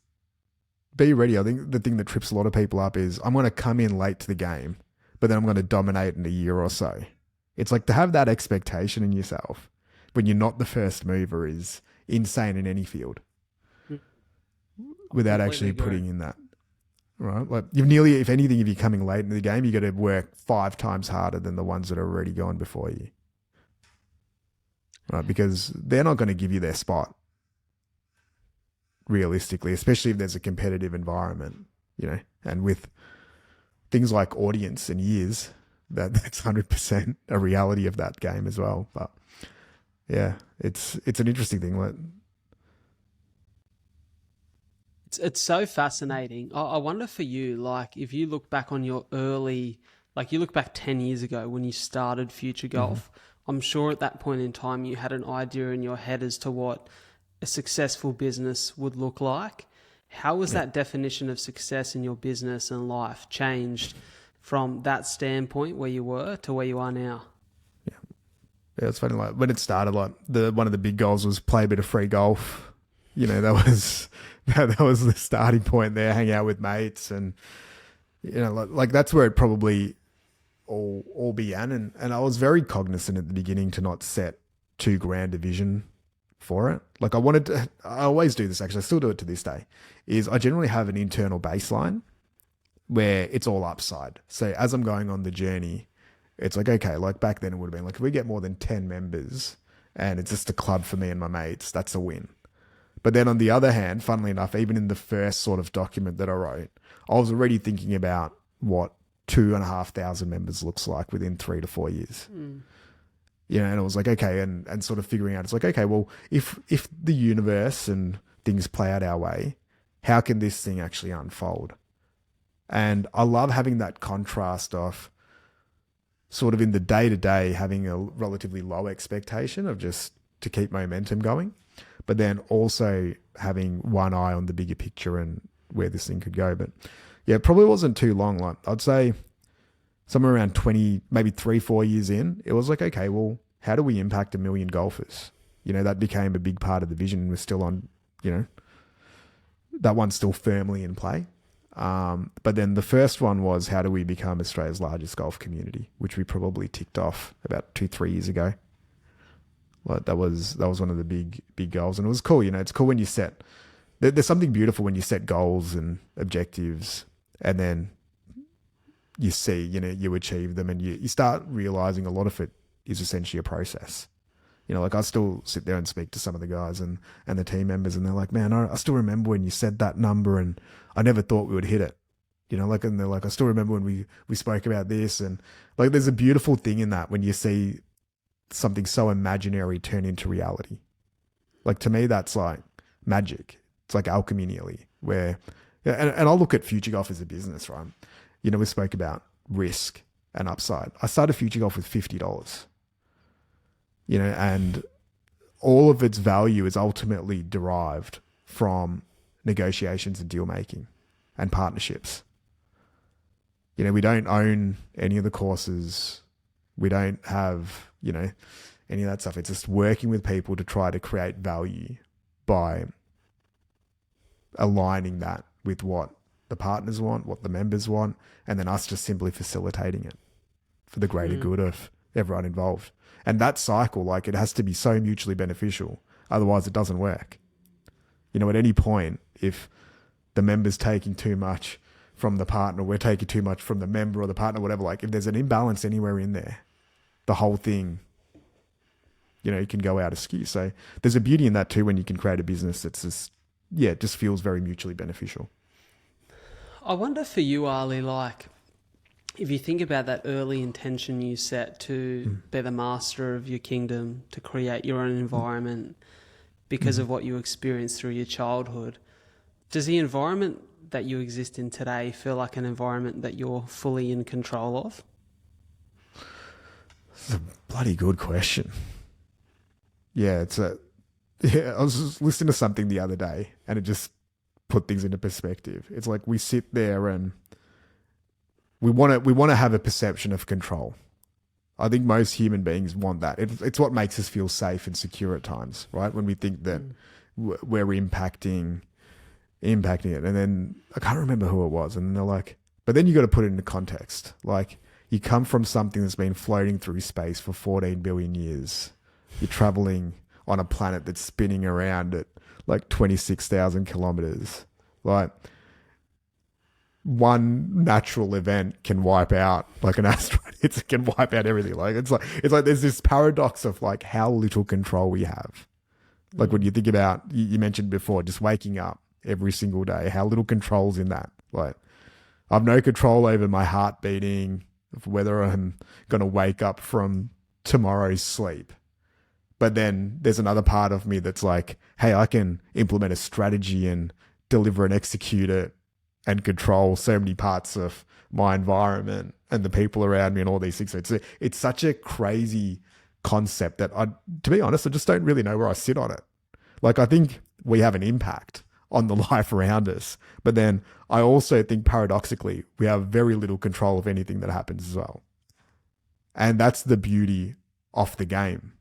be ready. I think the thing that trips a lot of people up is I'm going to come in late to the game, but then I'm going to dominate in a year or so. It's like to have that expectation in yourself when you're not the first mover is insane in any field without actually putting in that. Right, like you've nearly, if anything, if you're coming late in the game, you got to work 5 times harder than the ones that are already gone before you, right? Because they're not going to give you their spot, realistically, especially if there's a competitive environment, and with things like audience and years, that's 100% a reality of that game as well. But yeah, it's an interesting thing. Like, it's so fascinating. I wonder for you, like if you look back on your early Like you look back 10 years ago when you started Future Golf, I'm sure at that point in time you had an idea in your head as to what a successful business would look like. How was that definition of success in your business and life changed from that standpoint where you were to where you are now? Yeah, it's funny. Like when it started, like one of the big goals was play a bit of free golf. You know, that was the starting point there. Hang out with mates, and you know, like that's where it probably all began. And I was very cognizant at the beginning to not set too grand a vision for it. Like I always do this. Actually, I still do it to this day. Is I generally have an internal baseline where it's all upside. So as I'm going on the journey, it's like, okay, like back then it would have been like, if we get more than 10 members and it's just a club for me and my mates, that's a win. But then on the other hand, funnily enough, even in the first sort of document that I wrote, I was already thinking about what 2,500 members looks like within 3 to 4 years. You know, and it was like, okay, and sort of figuring out, it's like, okay, well, if the universe and things play out our way, how can this thing actually unfold? And I love having that contrast of sort of in the day-to-day having a relatively low expectation of just to keep momentum going, but then also having one eye on the bigger picture and where this thing could go. But yeah, it probably wasn't too long. Like I'd say somewhere around 20, maybe 3-4 years in, it was like, okay, well, how do we impact 1 million golfers? You know, that became a big part of the vision and we're still on, you know, that one's still firmly in play. But then the first one was, how do we become Australia's largest golf community, which we probably ticked off about 2-3 years ago. Like that was one of the big goals, and it was cool. You know, it's cool when you set. There's something beautiful when you set goals and objectives, and then you see, you know, you achieve them, and you start realizing a lot of it is essentially a process. You know, like I still sit there and speak to some of the guys and the team members, and they're like, man, I still remember when you said that number and I never thought we would hit it. You know, like, and they're like, I still remember when we spoke about this. And like, there's a beautiful thing in that when you see something so imaginary turn into reality. Like to me, that's like magic. It's like alchemy nearly, where, and I'll look at Future Golf as a business, right? You know, we spoke about risk and upside. I started Future Golf with $50. You know, and all of its value is ultimately derived from negotiations and deal making and partnerships. You know, we don't own any of the courses. We don't have, you know, any of that stuff. It's just working with people to try to create value by aligning that with what the partners want, what the members want, and then us just simply facilitating it for the greater good of everyone involved. And that cycle, like it has to be so mutually beneficial. Otherwise it doesn't work. You know, at any point, if the member's taking too much from the partner, we're taking too much from the member or the partner, whatever, like if there's an imbalance anywhere in there, the whole thing, you know, it can go out askew. So there's a beauty in that too, when you can create a business that's just, yeah, it just feels very mutually beneficial. I wonder for you, Ali, like, if you think about that early intention you set to be the master of your kingdom, to create your own environment because of what you experienced through your childhood, does the environment that you exist in today feel like an environment that you're fully in control of? It's a bloody good question. Yeah, I was just listening to something the other day and it just put things into perspective. It's like we sit there and we want to have a perception of control. I think most human beings want that. It's what makes us feel safe and secure at times, right? When we think that we're impacting it. And then I can't remember who it was. And they're like, but then you got to put it into context. Like you come from something that's been floating through space for 14 billion years. You're traveling on a planet that's spinning around at like 26,000 kilometers. Like one natural event can wipe out, like an asteroid hits, it can wipe out everything. Like it's like there's this paradox of like how little control we have. Like when you think about, you mentioned before, just waking up every single day, how little control's in that. Like I've no control over my heart beating, whether I'm going to wake up from tomorrow's sleep. But then there's another part of me that's like, hey, I can implement a strategy and deliver and execute it and control so many parts of my environment and the people around me and all these things. So it's such a crazy concept that to be honest, I just don't really know where I sit on it. Like, I think we have an impact on the life around us, but then I also think paradoxically, we have very little control of anything that happens as well. And that's the beauty of the game.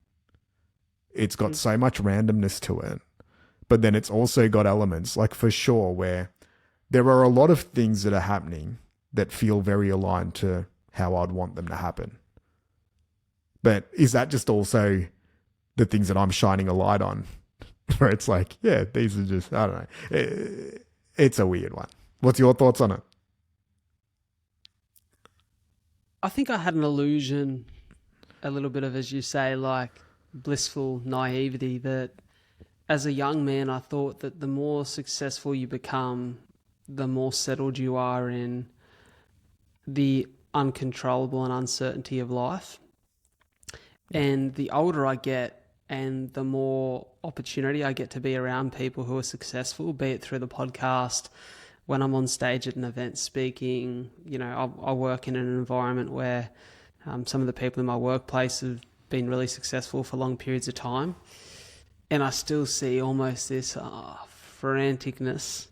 It's got so much randomness to it, but then it's also got elements, like for sure, where there are a lot of things that are happening that feel very aligned to how I'd want them to happen. But is that just also the things that I'm shining a light on? Where it's like, yeah, these are just, I don't know. It's a weird one. What's your thoughts on it? I think I had an illusion, a little bit of, as you say, like blissful naivety, that as a young man, I thought that the more successful you become, the more settled you are in the uncontrollable and uncertainty of life. And the older I get and the more opportunity I get to be around people who are successful, be it through the podcast, when I'm on stage at an event speaking, you know, I work in an environment where some of the people in my workplace have been really successful for long periods of time. And I still see almost this franticness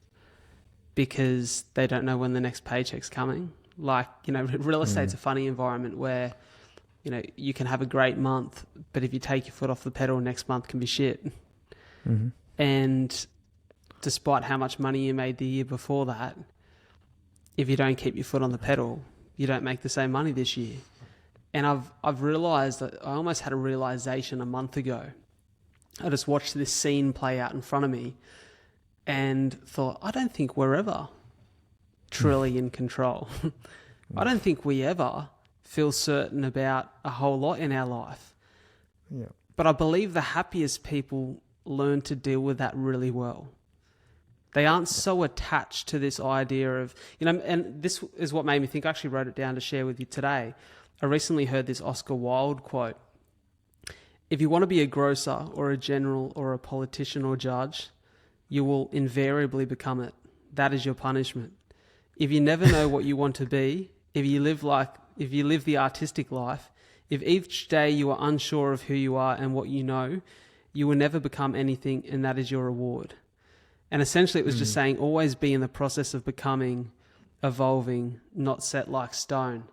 because they don't know when the next paycheck's coming. Like, you know, real estate's a funny environment where, you know, you can have a great month, but if you take your foot off the pedal, next month can be shit. Mm-hmm. And despite how much money you made the year before that, if you don't keep your foot on the pedal, you don't make the same money this year. And I've realized that I almost had a realization a month ago. I just watched this scene play out in front of me and thought, I don't think we're ever truly in control. I don't think we ever feel certain about a whole lot in our life. Yeah. But I believe the happiest people learn to deal with that really well. They aren't so attached to this idea of, you know, and this is what made me think. I actually wrote it down to share with you today. I recently heard this Oscar Wilde quote. If you want to be a grocer or a general or a politician or judge, you will invariably become it. That is your punishment. If you never know what you want to be, if you live the artistic life, if each day you are unsure of who you are and what you know, you will never become anything, and that is your reward. And essentially it was just saying, always be in the process of becoming, evolving, not set like stone.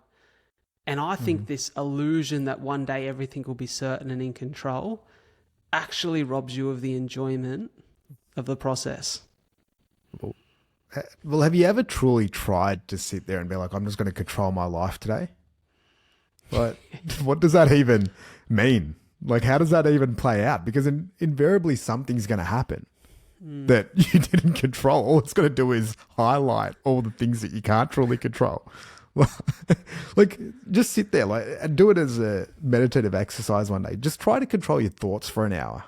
And I think this illusion that one day everything will be certain and in control actually robs you of the enjoyment of the process. Well, have you ever truly tried to sit there and be like, I'm just going to control my life today? Like, what does that even mean? Like, how does that even play out? Because invariably something's going to happen that you didn't control. All it's going to do is highlight all the things that you can't truly control. Like, just sit there, like, and do it as a meditative exercise one day. Just try to control your thoughts for an hour,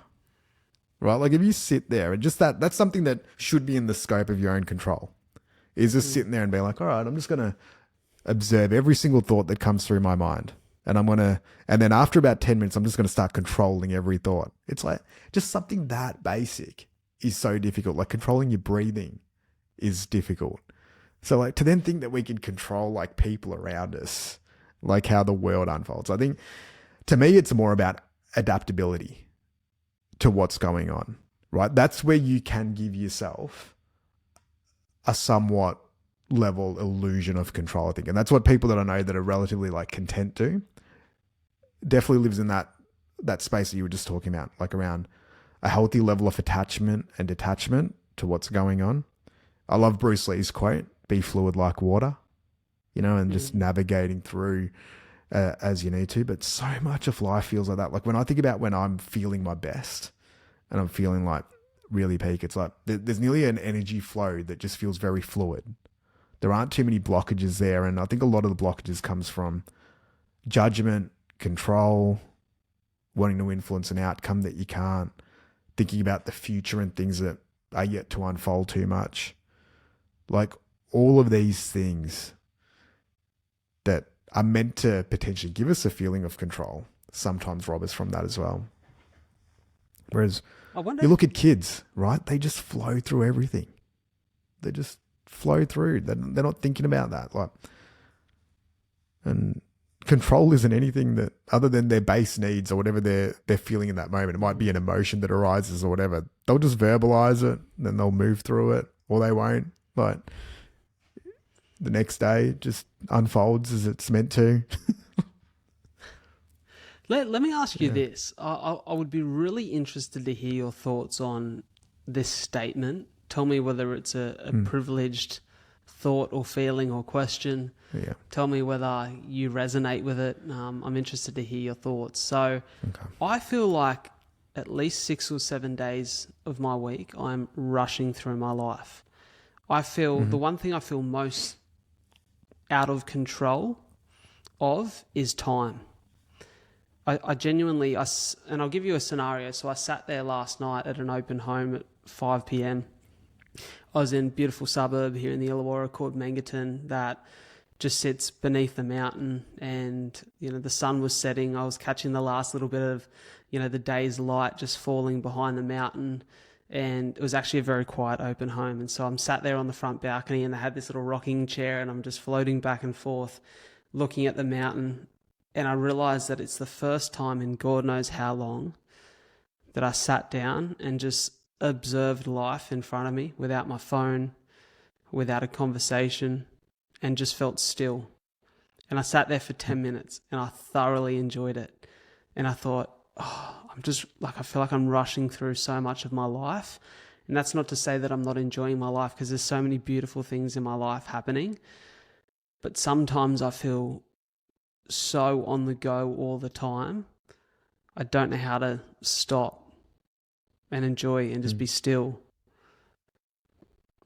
right? Like, if you sit there and just that's something that should be in the scope of your own control, is just sitting there and being like, all right, I'm just going to observe every single thought that comes through my mind. And and then after about 10 minutes, I'm just going to start controlling every thought. It's like just something that basic is so difficult. Like, controlling your breathing is difficult. So, like, to then think that we can control, like, people around us, like how the world unfolds. I think, to me, it's more about adaptability to what's going on, right? That's where you can give yourself a somewhat level illusion of control, I think. And that's what people that I know that are relatively, like, content do. Definitely lives in that space that you were just talking about, like around a healthy level of attachment and detachment to what's going on. I love Bruce Lee's quote, be fluid like water, you know, and just navigating through as you need to. But so much of life feels like that. Like, when I think about when I'm feeling my best and I'm feeling like really peak, it's like there's nearly an energy flow that just feels very fluid. There aren't too many blockages there. And I think a lot of the blockages comes from judgment, control, wanting to influence an outcome that you can't, thinking about the future and things that are yet to unfold too much. Like, all of these things that are meant to potentially give us a feeling of control sometimes rob us from that as well. Whereas you look at kids, right? They just flow through everything. They just flow through. They're not thinking about that. Like, and control isn't anything that other than their base needs or whatever they're feeling in that moment. It might be an emotion that arises or whatever. They'll just verbalize it, then they'll move through it, or they won't. Like the next day just unfolds as it's meant to. Let me ask you this. I would be really interested to hear your thoughts on this statement. Tell me whether it's a privileged thought or feeling or question. Yeah. Tell me whether you resonate with it. I'm interested to hear your thoughts. So I feel like at least 6 or 7 days of my week, I'm rushing through my life. I feel the one thing I feel most out of control of is time. I genuinely, and I'll give you a scenario. So I sat there last night at an open home at 5 p.m. I was in a beautiful suburb here in the Illawarra called Mangaton that just sits beneath the mountain, and, you know, the sun was setting. I was catching the last little bit of, you know, the day's light just falling behind the mountain, and it was actually a very quiet open home. And so I'm sat there on the front balcony, and they had this little rocking chair, and I'm just floating back and forth looking at the mountain. And I realized that it's the first time in God knows how long that I sat down and just observed life in front of me without my phone, without a conversation, and just felt still. And I sat there for 10 minutes and I thoroughly enjoyed it. And I thought, I feel like I'm rushing through so much of my life. And that's not to say that I'm not enjoying my life, because there's so many beautiful things in my life happening. But sometimes I feel so on the go all the time. I don't know how to stop and enjoy and just be still.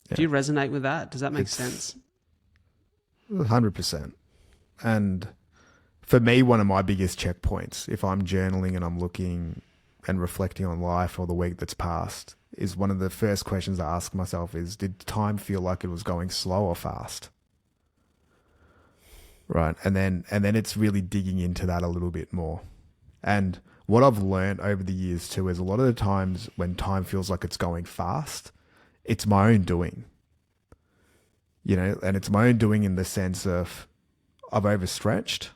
Yeah. Do you resonate with that? Does that make sense? 100%. And for me, one of my biggest checkpoints, if I'm journaling and I'm looking and reflecting on life or the week that's passed, is one of the first questions I ask myself is, did time feel like it was going slow or fast? Right. And then it's really digging into that a little bit more. And what I've learned over the years too is a lot of the times when time feels like it's going fast, it's my own doing. You know, and it's my own doing in the sense of I've overstretched.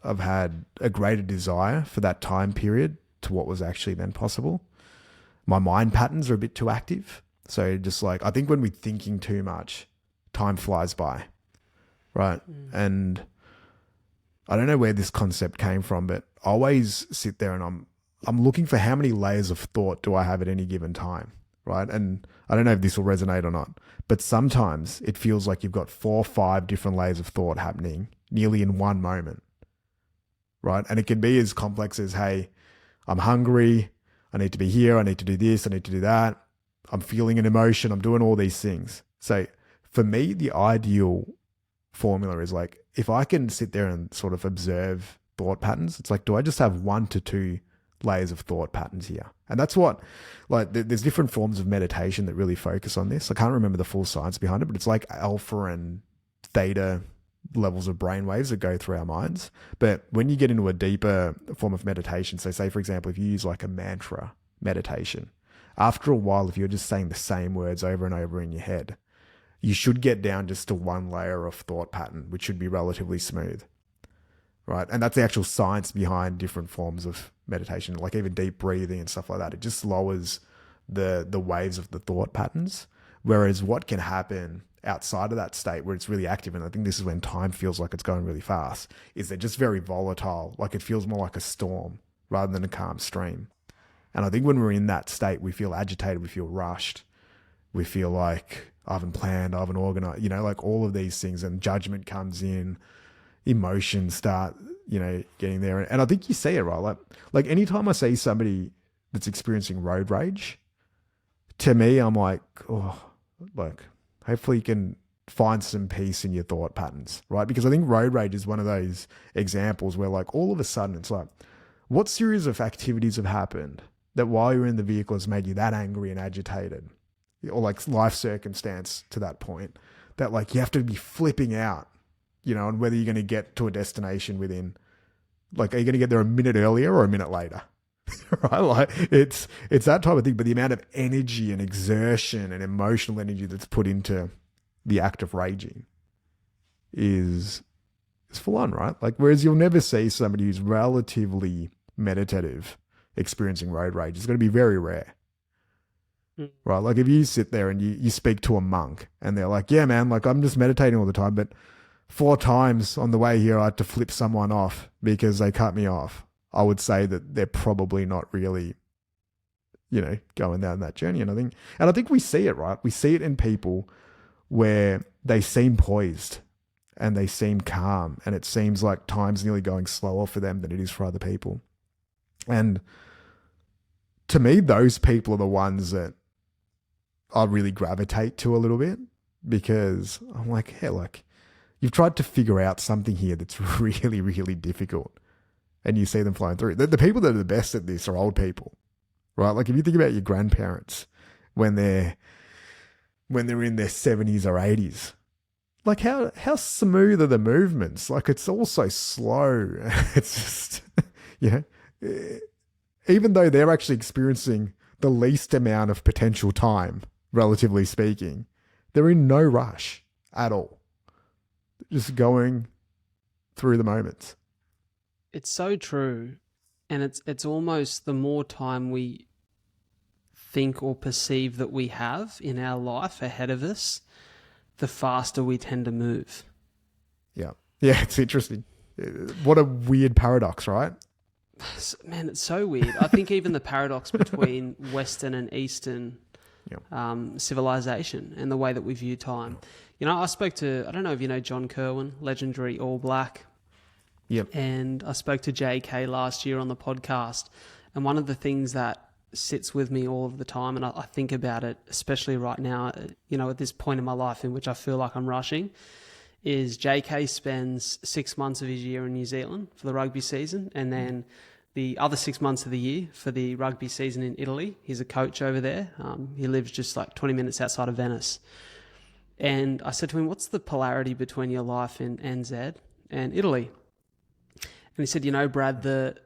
I've had a greater desire for that time period to what was actually then possible. My mind patterns are a bit too active. So just like, I think when we're thinking too much, time flies by. Right. And I don't know where this concept came from, but I always sit there and I'm looking for how many layers of thought do I have at any given time. Right. And I don't know if this will resonate or not, but sometimes it feels like you've got 4 or 5 different layers of thought happening nearly in one moment. Right. And it can be as complex as, hey, I'm hungry. I need to be here. I need to do this. I need to do that. I'm feeling an emotion. I'm doing all these things. So for me, the ideal formula is like, if I can sit there and sort of observe thought patterns, it's like, do I just have 1 to 2 layers of thought patterns here? And that's what, like, there's different forms of meditation that really focus on this. I can't remember the full science behind it, but it's like alpha and theta levels of brain waves that go through our minds. But when you get into a deeper form of meditation, so say, for example, if you use like a mantra meditation, after a while, if you're just saying the same words over and over in your head, you should get down just to 1 layer of thought pattern, which should be relatively smooth, right? And that's the actual science behind different forms of meditation, like even deep breathing and stuff like that. It just lowers the waves of the thought patterns. Whereas what can happen outside of that state where it's really active, and I think this is when time feels like it's going really fast, is they're just very volatile. Like it feels more like a storm rather than a calm stream. And I think when we're in that state, we feel agitated, we feel rushed, we feel like I haven't planned, I haven't organized, you know, like all of these things, and judgment comes in, emotions start, you know, getting there. And I think you see it, right? Like anytime I see somebody that's experiencing road rage, to me, I'm like, oh, like hopefully you can find some peace in your thought patterns, right? Because I think road rage is one of those examples where like all of a sudden it's like, what series of activities have happened that while you're in the vehicle has made you that angry and agitated? Or like life circumstance to that point that like you have to be flipping out, you know, and whether you're going to get to a destination within, like, are you going to get there a minute earlier or a minute later? Right? Like it's that type of thing. But the amount of energy and exertion and emotional energy that's put into the act of raging is full on, right? Like, whereas you'll never see somebody who's relatively meditative experiencing road rage. It's going to be very rare, right? Like if you sit there and you speak to a monk and they're like, yeah, man, like I'm just meditating all the time, but 4 times on the way here I had to flip someone off because they cut me off. I would say that they're probably not really, going down that journey. And I think we see it, right? We see it in people where they seem poised and they seem calm, and it seems like time's nearly going slower for them than it is for other people. And to me, those people are the ones that I really gravitate to a little bit, because I'm like, hey, like you've tried to figure out something here that's really, really difficult, and you see them flying through. The people that are the best at this are old people, right? Like if you think about your grandparents when they're in their 70s or 80s, like how smooth are the movements? Like it's all so slow. It's just, even though they're actually experiencing the least amount of potential time, relatively speaking, they're in no rush at all. Just going through the moments. It's so true. And it's almost the more time we think or perceive that we have in our life ahead of us, the faster we tend to move. Yeah. Yeah, it's interesting. What a weird paradox, right? Man, it's so weird. I think even the paradox between Western and Eastern civilization and the way that we view time. I spoke to, I don't know if you know John Kerwin, legendary All Black. Yep. And I spoke to JK last year on the podcast. And one of the things that sits with me all of the time, and I think about it, especially right now, at this point in my life in which I feel like I'm rushing, is JK spends 6 months of his year in New Zealand for the rugby season, and then the other 6 months of the year for the rugby season in Italy. He's a coach over there. He lives just like 20 minutes outside of Venice. And I said to him, what's the polarity between your life in NZ and Italy? And he said, Brad, the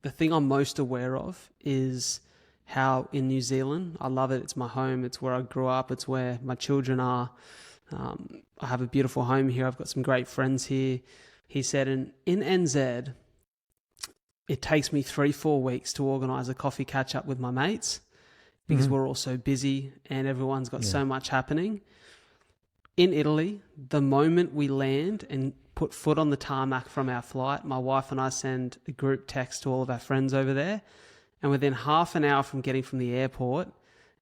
thing I'm most aware of is how in New Zealand, I love it. It's my home. It's where I grew up. It's where my children are. I have a beautiful home here. I've got some great friends here. He said, and in NZ, it takes me 3-4 weeks to organise a coffee catch up with my mates because we're all so busy and everyone's got so much happening. In Italy, the moment we land and put foot on the tarmac from our flight, my wife and I send a group text to all of our friends over there. And within half an hour from getting from the airport,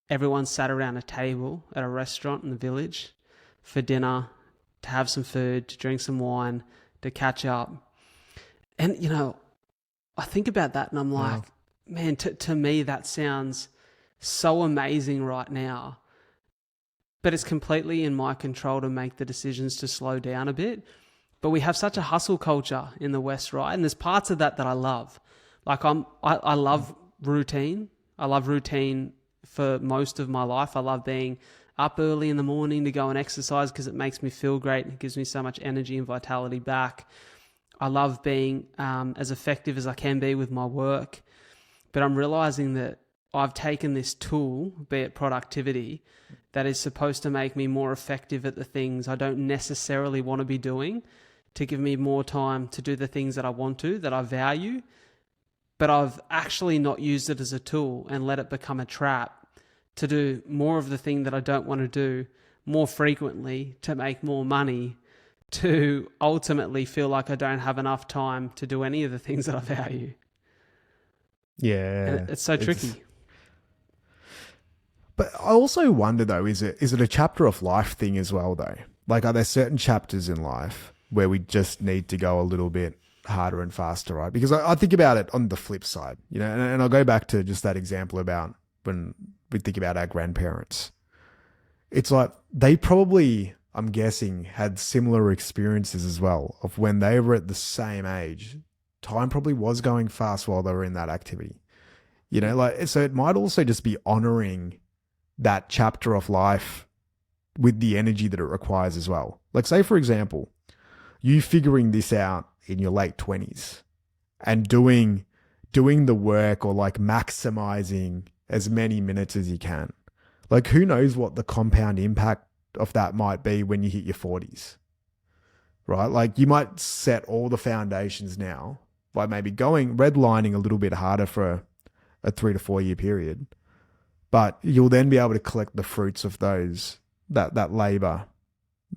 everyone sat around a table at a restaurant in the village for dinner, to have some food, to drink some wine, to catch up. And, I think about that and I'm like, man, to me, that sounds so amazing right now. But it's completely in my control to make the decisions to slow down a bit. But we have such a hustle culture in the West, right? And there's parts of that I love. Like I love routine. I love routine for most of my life. I love being up early in the morning to go and exercise because it makes me feel great and it gives me so much energy and vitality back. I love being as effective as I can be with my work. But I'm realizing that I've taken this tool, be it productivity, that is supposed to make me more effective at the things I don't necessarily want to be doing, to give me more time to do the things that I want to, that I value. But I've actually not used it as a tool and let it become a trap to do more of the thing that I don't want to do more frequently, to make more money, to ultimately feel like I don't have enough time to do any of the things that I value. Yeah. And it's so tricky. But I also wonder though, is it a chapter of life thing as well though? Like, are there certain chapters in life where we just need to go a little bit harder and faster, right? Because I think about it on the flip side, and I'll go back to just that example about when we think about our grandparents. It's like they probably, I'm guessing, had similar experiences as well of when they were at the same age. Time probably was going fast while they were in that activity. So it might also just be honoring that chapter of life with the energy that it requires as well. Like, say, for example, you figuring this out in your late 20s and doing the work, or like maximizing as many minutes as you can. Like, who knows what the compound impact of that might be when you hit your 40s, right? Like you might set all the foundations now by maybe redlining a little bit harder for a 3 to 4 year period, but you'll then be able to collect the fruits of that labor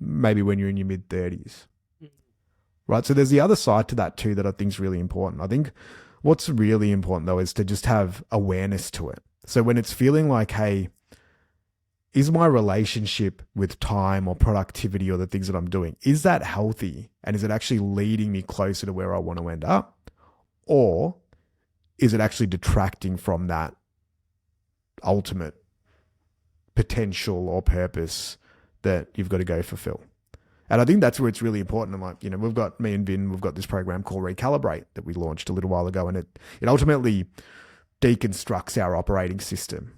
maybe when you're in your mid 30s, right? So there's the other side to that too that I think is really important. I think what's really important though is to just have awareness to it. So when it's feeling like, hey, is my relationship with time or productivity or the things that I'm doing, is that healthy? And is it actually leading me closer to where I want to end up? Or is it actually detracting from that ultimate potential or purpose that you've got to go fulfill? And I think that's where it's really important. And like, we've got me and Vin, we've got this program called Recalibrate that we launched a little while ago. And it ultimately deconstructs our operating system,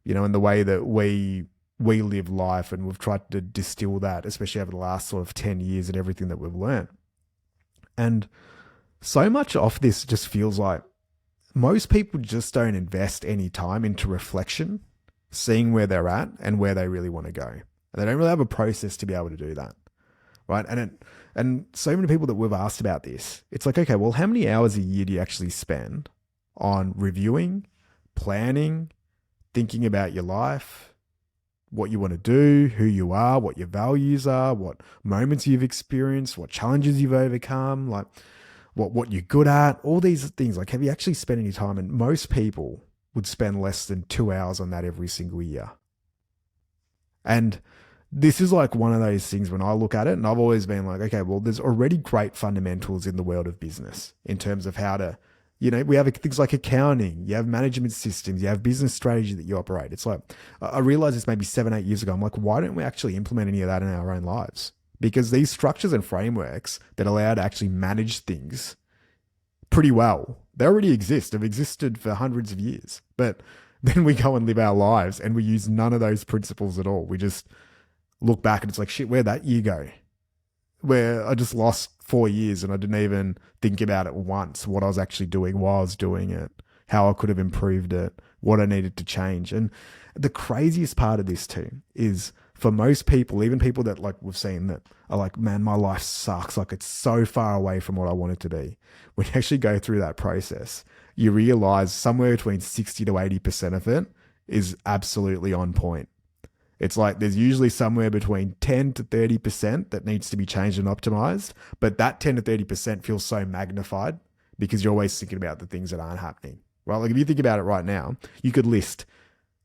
and the way that we live life. And we've tried to distill that, especially over the last sort of 10 years and everything that we've learned. And so much of this just feels like most people just don't invest any time into reflection, seeing where they're at and where they really want to go. And they don't really have a process to be able to do that. Right. And so many people that we've asked about this, it's like, okay, well, how many hours a year do you actually spend on reviewing, planning, thinking about your life, what you want to do, who you are, what your values are, what moments you've experienced, what challenges you've overcome, like what you're good at, all these things. Like, have you actually spent any time? And most people would spend less than 2 hours on that every single year. And this is like one of those things when I look at it, and I've always been like, okay, well, there's already great fundamentals in the world of business in terms of how to, we have things like accounting, you have management systems, you have business strategy that you operate. It's like, I realized this maybe 7-8 years ago. I'm like, why don't we actually implement any of that in our own lives? Because these structures and frameworks that allow to actually manage things pretty well, they already exist, have existed for hundreds of years. But then we go and live our lives and we use none of those principles at all. We just look back and it's like, shit, where'd that year go? Where I just lost 4 years and I didn't even think about it once, what I was actually doing, why I was doing it, how I could have improved it, what I needed to change. And the craziest part of this too is for most people, even people that like we've seen that are like, man, my life sucks. Like it's so far away from what I want it to be. When you actually go through that process, you realize somewhere between 60 to 80% of it is absolutely on point. It's like there's usually somewhere between 10 to 30% that needs to be changed and optimized. But that 10 to 30% feels so magnified because you're always thinking about the things that aren't happening, right? Like if you think about it right now, you could list,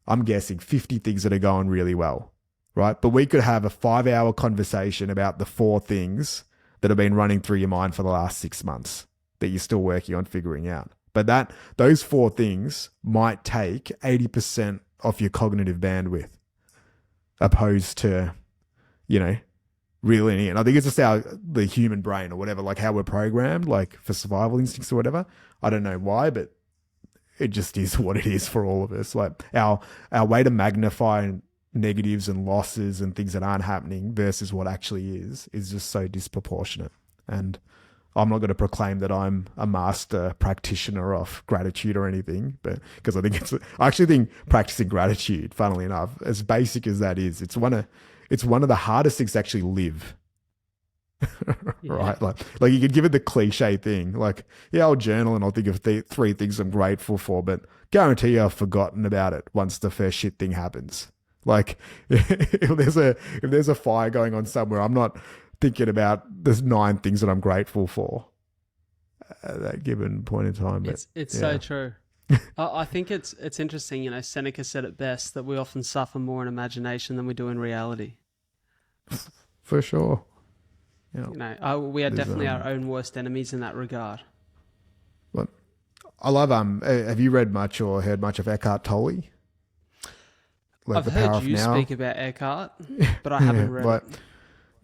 I'm guessing 50 things that are going really well, right? But we could have a 5-hour conversation about the 4 things that have been running through your mind for the last 6 months that you're still working on figuring out. But those 4 things might take 80% of your cognitive bandwidth, opposed to, really. And I think it's just the human brain or whatever, like how we're programmed, like for survival instincts or whatever. I don't know why, but it just is what it is for all of us. Like our way to magnify negatives and losses and things that aren't happening versus what actually is just so disproportionate. And I'm not going to proclaim that I'm a master practitioner of gratitude or anything, but because I actually think practicing gratitude, funnily enough, as basic as that is, it's one of the hardest things to actually live. Right? Like you could give it the cliche thing, like, yeah, I'll journal and I'll think of 3 things I'm grateful for, but guarantee you I've forgotten about it once the first shit thing happens. Like if there's a fire going on somewhere, I'm not thinking about there's 9 things that I'm grateful for at that given point in time. But it's so true. I think it's interesting. Seneca said it best that we often suffer more in imagination than we do in reality. For sure. Yeah. We are definitely our own worst enemies in that regard. But I love have you read much or heard much of Eckhart Tolle? I've heard you speak about Eckhart, but I haven't read it.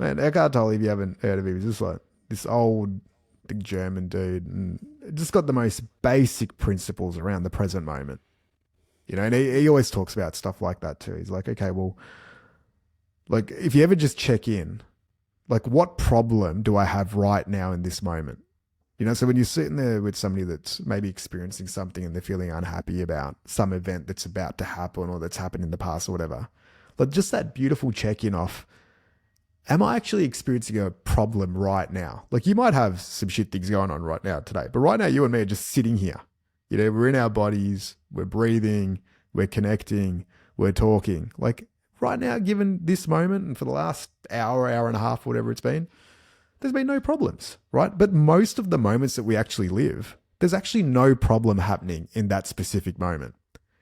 Man, Eckhart Tolle, if you haven't heard of him, he's just like this old big German dude and just got the most basic principles around the present moment. And he always talks about stuff like that too. He's like, okay, well, like if you ever just check in, like what problem do I have right now in this moment? So when you're sitting there with somebody that's maybe experiencing something and they're feeling unhappy about some event that's about to happen or that's happened in the past or whatever, Like just that beautiful check-in off, am I actually experiencing a problem right now? Like you might have some shit things going on right now today, but right now you and me are just sitting here. You know, we're in our bodies, we're breathing, we're connecting, we're talking. Like right now, given this moment and for the last hour, hour and a half, whatever it's been, there's been no problems, right? But most of the moments that we actually live, there's actually no problem happening in that specific moment.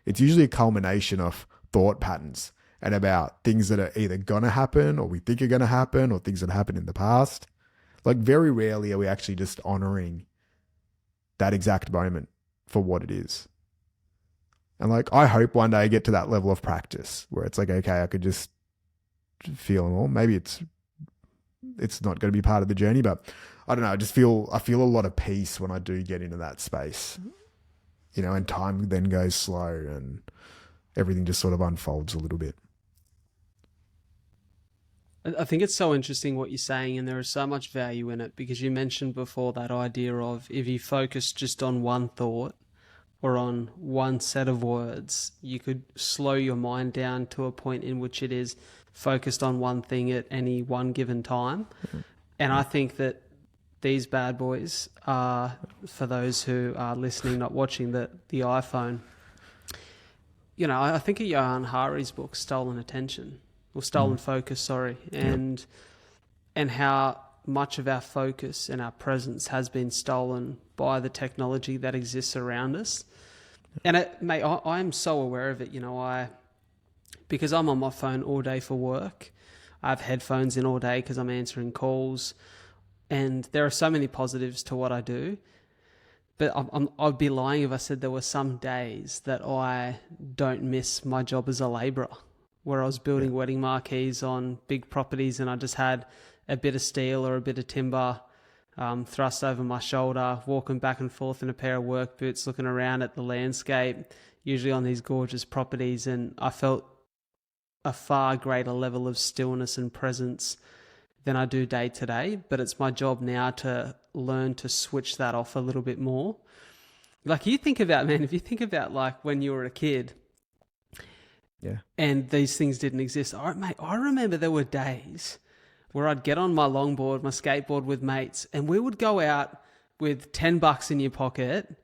It's usually a culmination of thought patterns and about things that are either going to happen or we think are going to happen or things that happened in the past. Like very rarely are we actually just honoring that exact moment for what it is. And like, I hope one day I get to that level of practice where it's like, okay, I could just feel more. Maybe it's not going to be part of the journey, but I don't know. I feel a lot of peace when I do get into that space, you know, and time then goes slow and everything just sort of unfolds a little bit. I think it's so interesting what you're saying, and there is so much value in it, because you mentioned before that idea of if you focus just on one thought or on one set of words, you could slow your mind down to a point in which it is focused on one thing at any one given time. And I think that these bad boys are, for those who are listening, not watching, the iPhone. You know, I think of Johan Hari's book, Stolen Attention, or Stolen Focus, sorry, and how much of our focus and our presence has been stolen by the technology that exists around us. And I'm so aware of it. You know, because I'm on my phone all day for work. I have headphones in all day because I'm answering calls, and there are so many positives to what I do. But I'd be lying if I said there were some days that I don't miss my job as a labourer, where I was building wedding marquees on big properties and I just had a bit of steel or a bit of timber thrust over my shoulder, walking back and forth in a pair of work boots, looking around at the landscape, usually on these gorgeous properties. And I felt a far greater level of stillness and presence than I do day to day. But it's my job now to learn to switch that off a little bit more. Like you think about, man, if you think about like when you were a kid, and these things didn't exist. I remember there were days where I'd get on my longboard, my skateboard with mates, and we would go out with $10 in your pocket,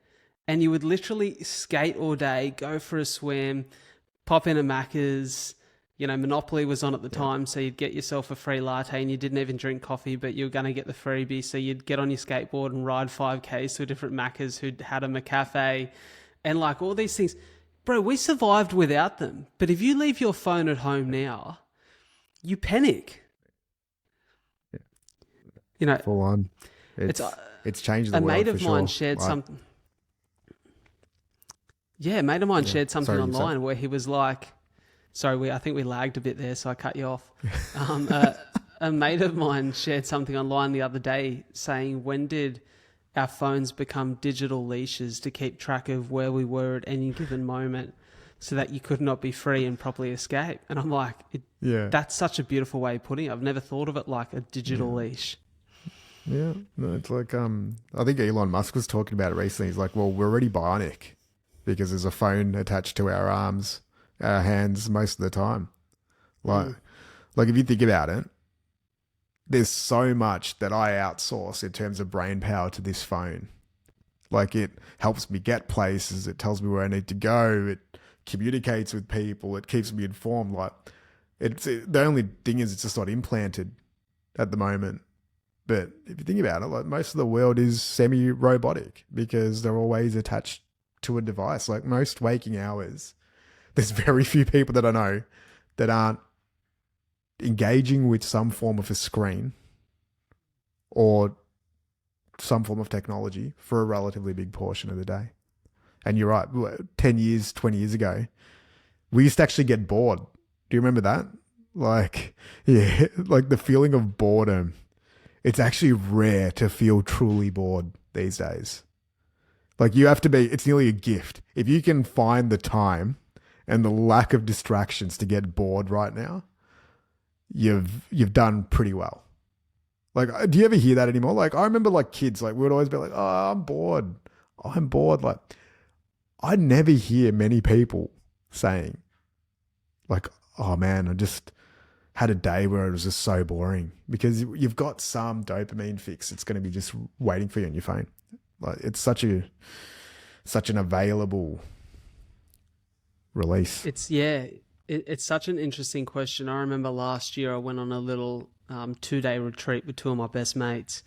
and you would literally skate all day, go for a swim, pop in a Macca's. You know, Monopoly was on at the time, so you'd get yourself a free latte, and you didn't even drink coffee, but you were going to get the freebie, so you'd get on your skateboard and ride 5Ks to different Macca's who'd had a McCafe, and like all these things. Bro, we survived without them. But if you leave your phone at home now, you panic. Yeah. You know, full on. It's changed the world. A mate of for mine sure. shared something. Yeah, a mate of mine shared something online where he was like, sorry, I think we lagged a bit there, so I cut you off. A mate of mine shared something online the other day saying, when did our phones become digital leashes to keep track of where we were at any given moment so that you could not be free and properly escape? And I'm like, that's such a beautiful way of putting it. I've never thought of it like a digital leash. Yeah, no, it's like, I think Elon Musk was talking about it recently. He's like, well, we're already bionic because there's a phone attached to our arms, our hands most of the time. Like if you think about it, there's so much that I outsource in terms of brain power to this phone. Like it helps me get places. It tells me where I need to go. It communicates with people. It keeps me informed. Like the only thing is it's just not implanted at the moment. But if you think about it, like most of the world is semi-robotic because they're always attached to a device. Like most waking hours, there's very few people that I know that aren't engaging with some form of a screen or some form of technology for a relatively big portion of the day. And you're right, 10 years, 20 years ago, we used to actually get bored. Do you remember that? Like, yeah, like the feeling of boredom. It's actually rare to feel truly bored these days. Like you have to be, it's nearly a gift. If you can find the time and the lack of distractions to get bored right now, you've done pretty well. Like, do you ever hear that anymore? Like, I remember like kids, like we would always be like, oh, I'm bored. Like, I never hear many people saying like, oh man, I just had a day where it was just so boring, because you've got some dopamine fix. It's going to be just waiting for you on your phone. Like, it's such an available release. It's such an interesting question. I remember last year I went on a little 2-day retreat with two of my best mates,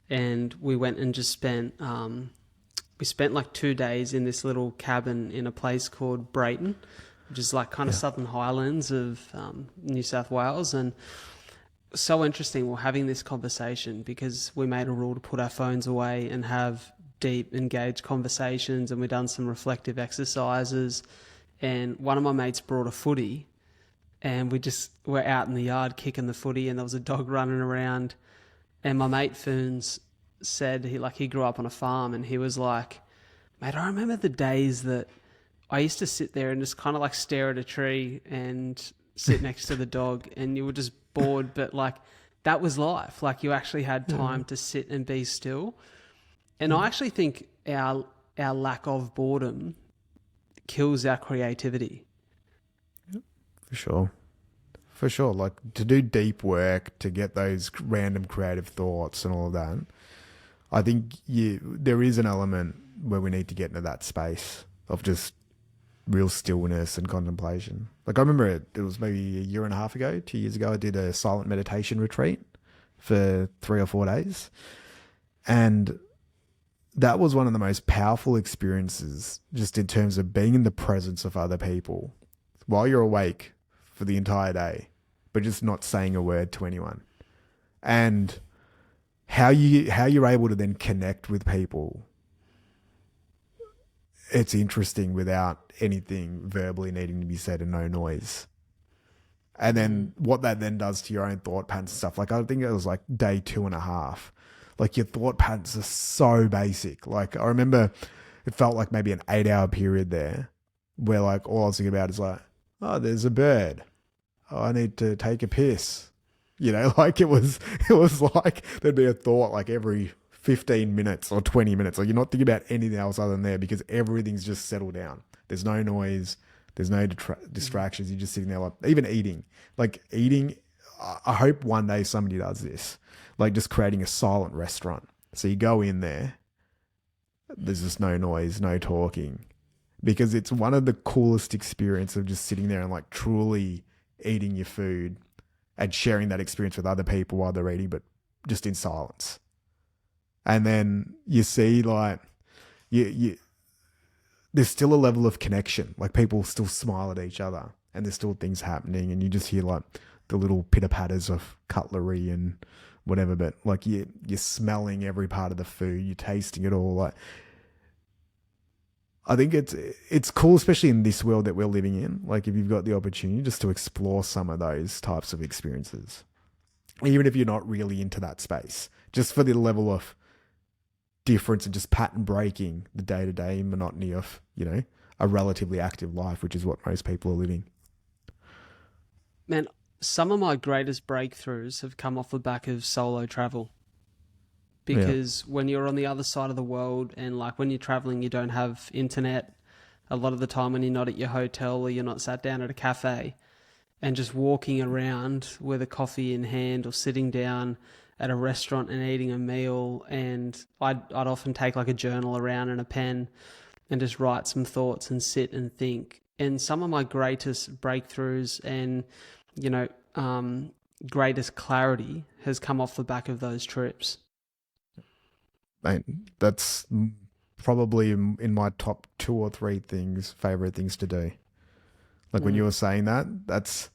and we went and just spent like 2 days in this little cabin in a place called Brayton, which is like kind of Southern Highlands of New South Wales. And so interesting. We're having this conversation because we made a rule to put our phones away and have deep, engaged conversations, and we've done some reflective exercises. And one of my mates brought a footy, and we're out in the yard kicking the footy, and there was a dog running around. And my mate Foons said he grew up on a farm, and he was like, mate, I remember the days that I used to sit there and just kind of like stare at a tree and sit next to the dog, and you were just bored, but like that was life. Like, you actually had time to sit and be still. And I actually think our lack of boredom kills our creativity. For sure. Like, to do deep work, to get those random creative thoughts and all of that, I think there is an element where we need to get into that space of just real stillness and contemplation. Like, I remember it was maybe a year and a half ago, 2 years ago, I did a silent meditation retreat for 3 or 4 days. And that was one of the most powerful experiences, just in terms of being in the presence of other people while you're awake for the entire day, but just not saying a word to anyone. And how you're able to then connect with people, it's interesting, without anything verbally needing to be said and no noise. And then what that then does to your own thought patterns and stuff. Like, I think it was like day 2.5. Like, your thought patterns are so basic. Like, I remember it felt like maybe an 8-hour period there where like all I was thinking about is like, oh, there's a bird. Oh, I need to take a piss. You know, like it was like there'd be a thought like every 15 minutes or 20 minutes. Like, you're not thinking about anything else other than there, because everything's just settled down. There's no noise. There's no distractions. You're just sitting there, like, even eating. Like, eating, I hope one day somebody does this. Like, just creating a silent restaurant. So you go in there, there's just no noise, no talking. Because it's one of the coolest experiences of just sitting there and like truly eating your food and sharing that experience with other people while they're eating, but just in silence. And then you see like, there's still a level of connection. Like, people still smile at each other and there's still things happening, and you just hear like the little pitter patters of cutlery and whatever, but like you're smelling every part of the food, you're tasting it all. Like, I think it's cool, especially in this world that we're living in. Like, if you've got the opportunity just to explore some of those types of experiences, even if you're not really into that space, just for the level of difference and just pattern breaking the day-to-day monotony of, you know, a relatively active life, which is what most people are living. Man, some of my greatest breakthroughs have come off the back of solo travel. Because when you're on the other side of the world, and like when you're traveling, you don't have internet a lot of the time, when you're not at your hotel or you're not sat down at a cafe, and just walking around with a coffee in hand or sitting down at a restaurant and eating a meal. And I'd often take like a journal around and a pen and just write some thoughts and sit and think. And some of my greatest breakthroughs and, you know, greatest clarity has come off the back of those trips. Mate, that's probably in my top 2 or 3 favorite things to do. Like, when you were saying that, that's,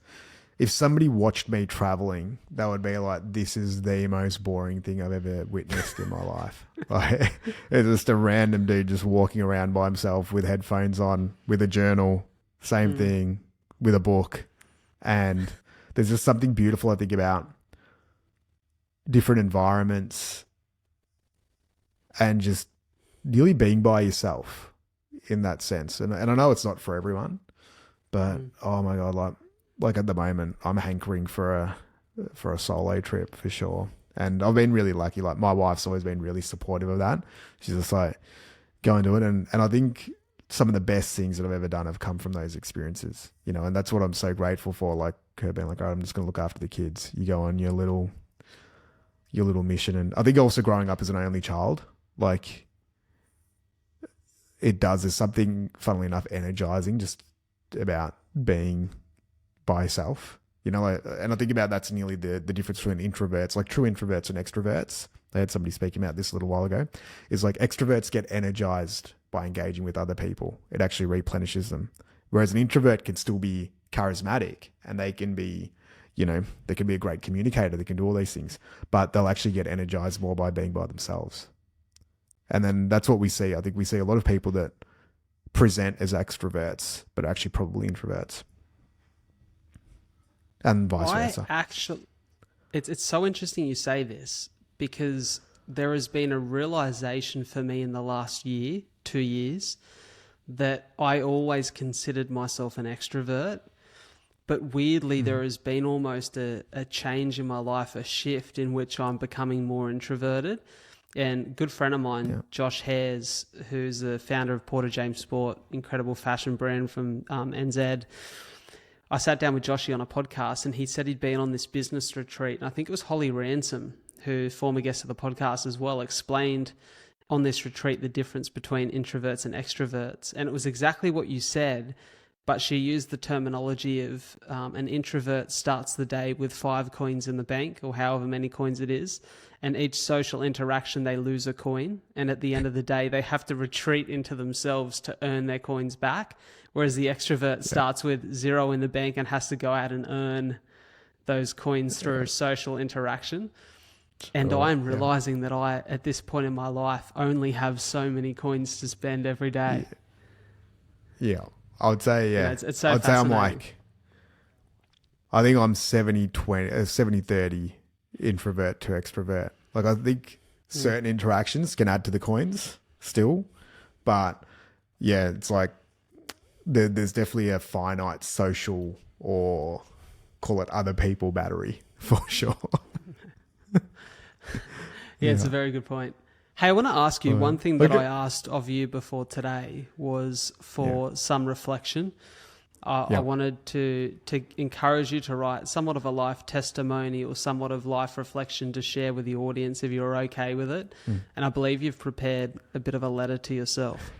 if somebody watched me traveling, that would be like, this is the most boring thing I've ever witnessed in my life. Like, it's just a random dude just walking around by himself with headphones on, with a journal, same thing, with a book. And there's just something beautiful, I think, about different environments and just really being by yourself in that sense. And I know it's not for everyone, but oh my God, like at the moment, I'm hankering for a solo trip for sure. And I've been really lucky. Like, my wife's always been really supportive of that. She's just like, go and do it. And I think some of the best things that I've ever done have come from those experiences, you know, and that's what I'm so grateful for. Like her being like, all right, I'm just going to look after the kids. You go on your little mission. And I think also growing up as an only child, like there's something, funnily enough, energizing just about being by yourself, you know, like, and I think about that's nearly the difference between introverts, like true introverts and extroverts. They had somebody speaking about this a little while ago, is like extroverts get energized by engaging with other people. It actually replenishes them. Whereas an introvert can still be charismatic and they can be, you know, they can be a great communicator. They can do all these things, but they'll actually get energized more by being by themselves. And then that's what we see. I think we see a lot of people that present as extroverts, but are actually probably introverts. And vice versa. It's so interesting you say this, because there has been a realization for me in the last 2 years, that I always considered myself an extrovert, but weirdly there has been almost a change in my life, a shift in which I'm becoming more introverted. And a good friend of mine, Josh Hares, who's the founder of Porter James Sport, incredible fashion brand from NZ. I sat down with Joshy on a podcast and he said he'd been on this business retreat. And I think it was Holly Ransom, who former guest of the podcast as well, explained on this retreat the difference between introverts and extroverts. And it was exactly what you said, but she used the terminology of an introvert starts the day with 5 coins in the bank, or however many coins it is. And each social interaction, they lose a coin. And at the end of the day, they have to retreat into themselves to earn their coins back. Whereas the extrovert starts with 0 in the bank and has to go out and earn those coins through social interaction. And I'm realizing that I, at this point in my life, only have so many coins to spend every day. Yeah. I would say, It's so I'd say I'm like, I think I'm 70-30 introvert to extrovert. Like I think certain interactions can add to the coins still, but yeah, it's like there's definitely a finite social, or call it other people battery for sure. It's a very good point. Hey, I want to ask you one thing that I asked of you before today was for some reflection. I wanted to encourage you to write somewhat of a life testimony or somewhat of life reflection to share with the audience if you're okay with it. And I believe you've prepared a bit of a letter to yourself.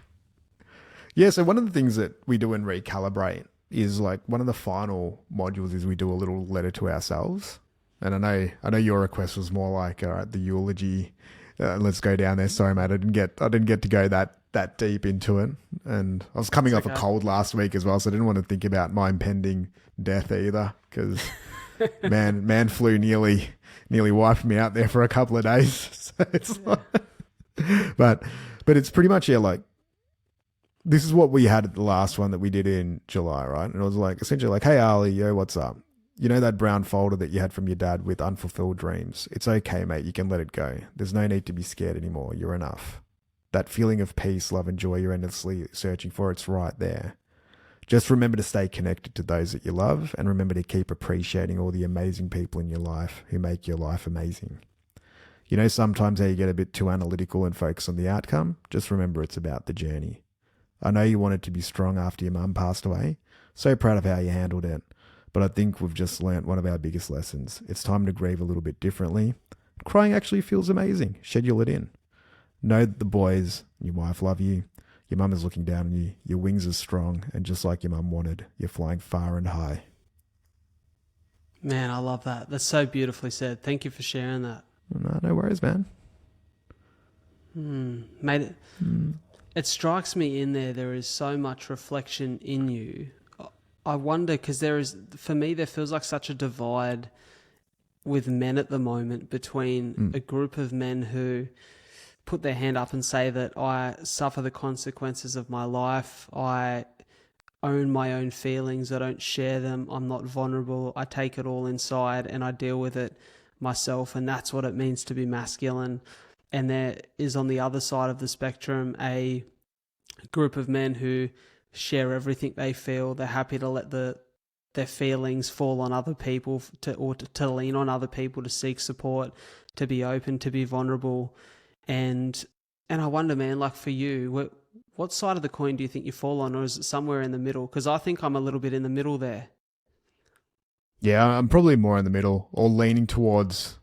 Yeah, so one of the things that we do in Recalibrate is like one of the final modules is we do a little letter to ourselves. And I know your request was more like, all right, the eulogy. Let's go down there. Sorry, mate. I didn't get to go that deep into it, and I was coming off a cold last week as well, so I didn't want to think about my impending death either. Because man flu nearly wiped me out there for a couple of days. So it's like, but it's pretty much like this is what we had at the last one that we did in July, right? And it was like essentially like, hey Ali, yo, what's up? You know that brown folder that you had from your dad with unfulfilled dreams? It's okay, mate. You can let it go. There's no need to be scared anymore. You're enough. That feeling of peace, love, and joy you're endlessly searching for, it's right there. Just remember to stay connected to those that you love, and remember to keep appreciating all the amazing people in your life who make your life amazing. You know, sometimes how you get a bit too analytical and focus on the outcome? Just remember it's about the journey. I know you wanted to be strong after your mum passed away. So proud of how you handled it. But I think we've just learnt one of our biggest lessons. It's time to grieve a little bit differently. Crying actually feels amazing. Schedule it in. Know that the boys and your wife love you. Your mum is looking down on you. Your wings are strong. And just like your mum wanted, you're flying far and high. Man, I love that. That's so beautifully said. Thank you for sharing that. No worries, man. Mate, it strikes me in there is so much reflection in you. I wonder, because for me, there feels like such a divide with men at the moment between a group of men who put their hand up and say that I suffer the consequences of my life. I own my own feelings. I don't share them. I'm not vulnerable. I take it all inside and I deal with it myself. And that's what it means to be masculine. And there is on the other side of the spectrum a group of men who share everything they feel. They're happy to let their feelings fall on other people, to lean on other people, to seek support, to be open, to be vulnerable. And I wonder, man, like for you, what side of the coin do you think you fall on, or is it somewhere in the middle? Because I think I'm a little bit in the middle there. Yeah, I'm probably more in the middle or leaning towards.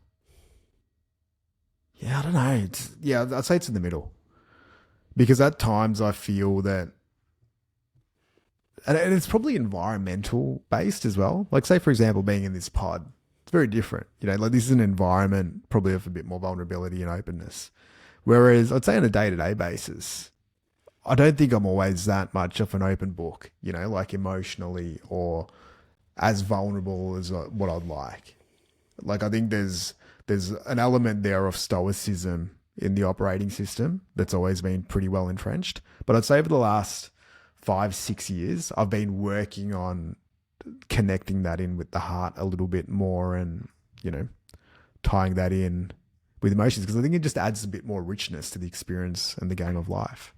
Yeah, I don't know. I'd say it's in the middle because at times I feel that, and it's probably environmental based as well. Like, say, for example, being in this pod, it's very different. Like this is an environment probably of a bit more vulnerability and openness. Whereas I'd say on a day-to-day basis, I don't think I'm always that much of an open book, like emotionally or as vulnerable as what I'd like. Like, I think there's an element there of stoicism in the operating system that's always been pretty well entrenched. But I'd say over the last 5-6 years, I've been working on connecting that in with the heart a little bit more and, tying that in with emotions, because I think it just adds a bit more richness to the experience and the game of life.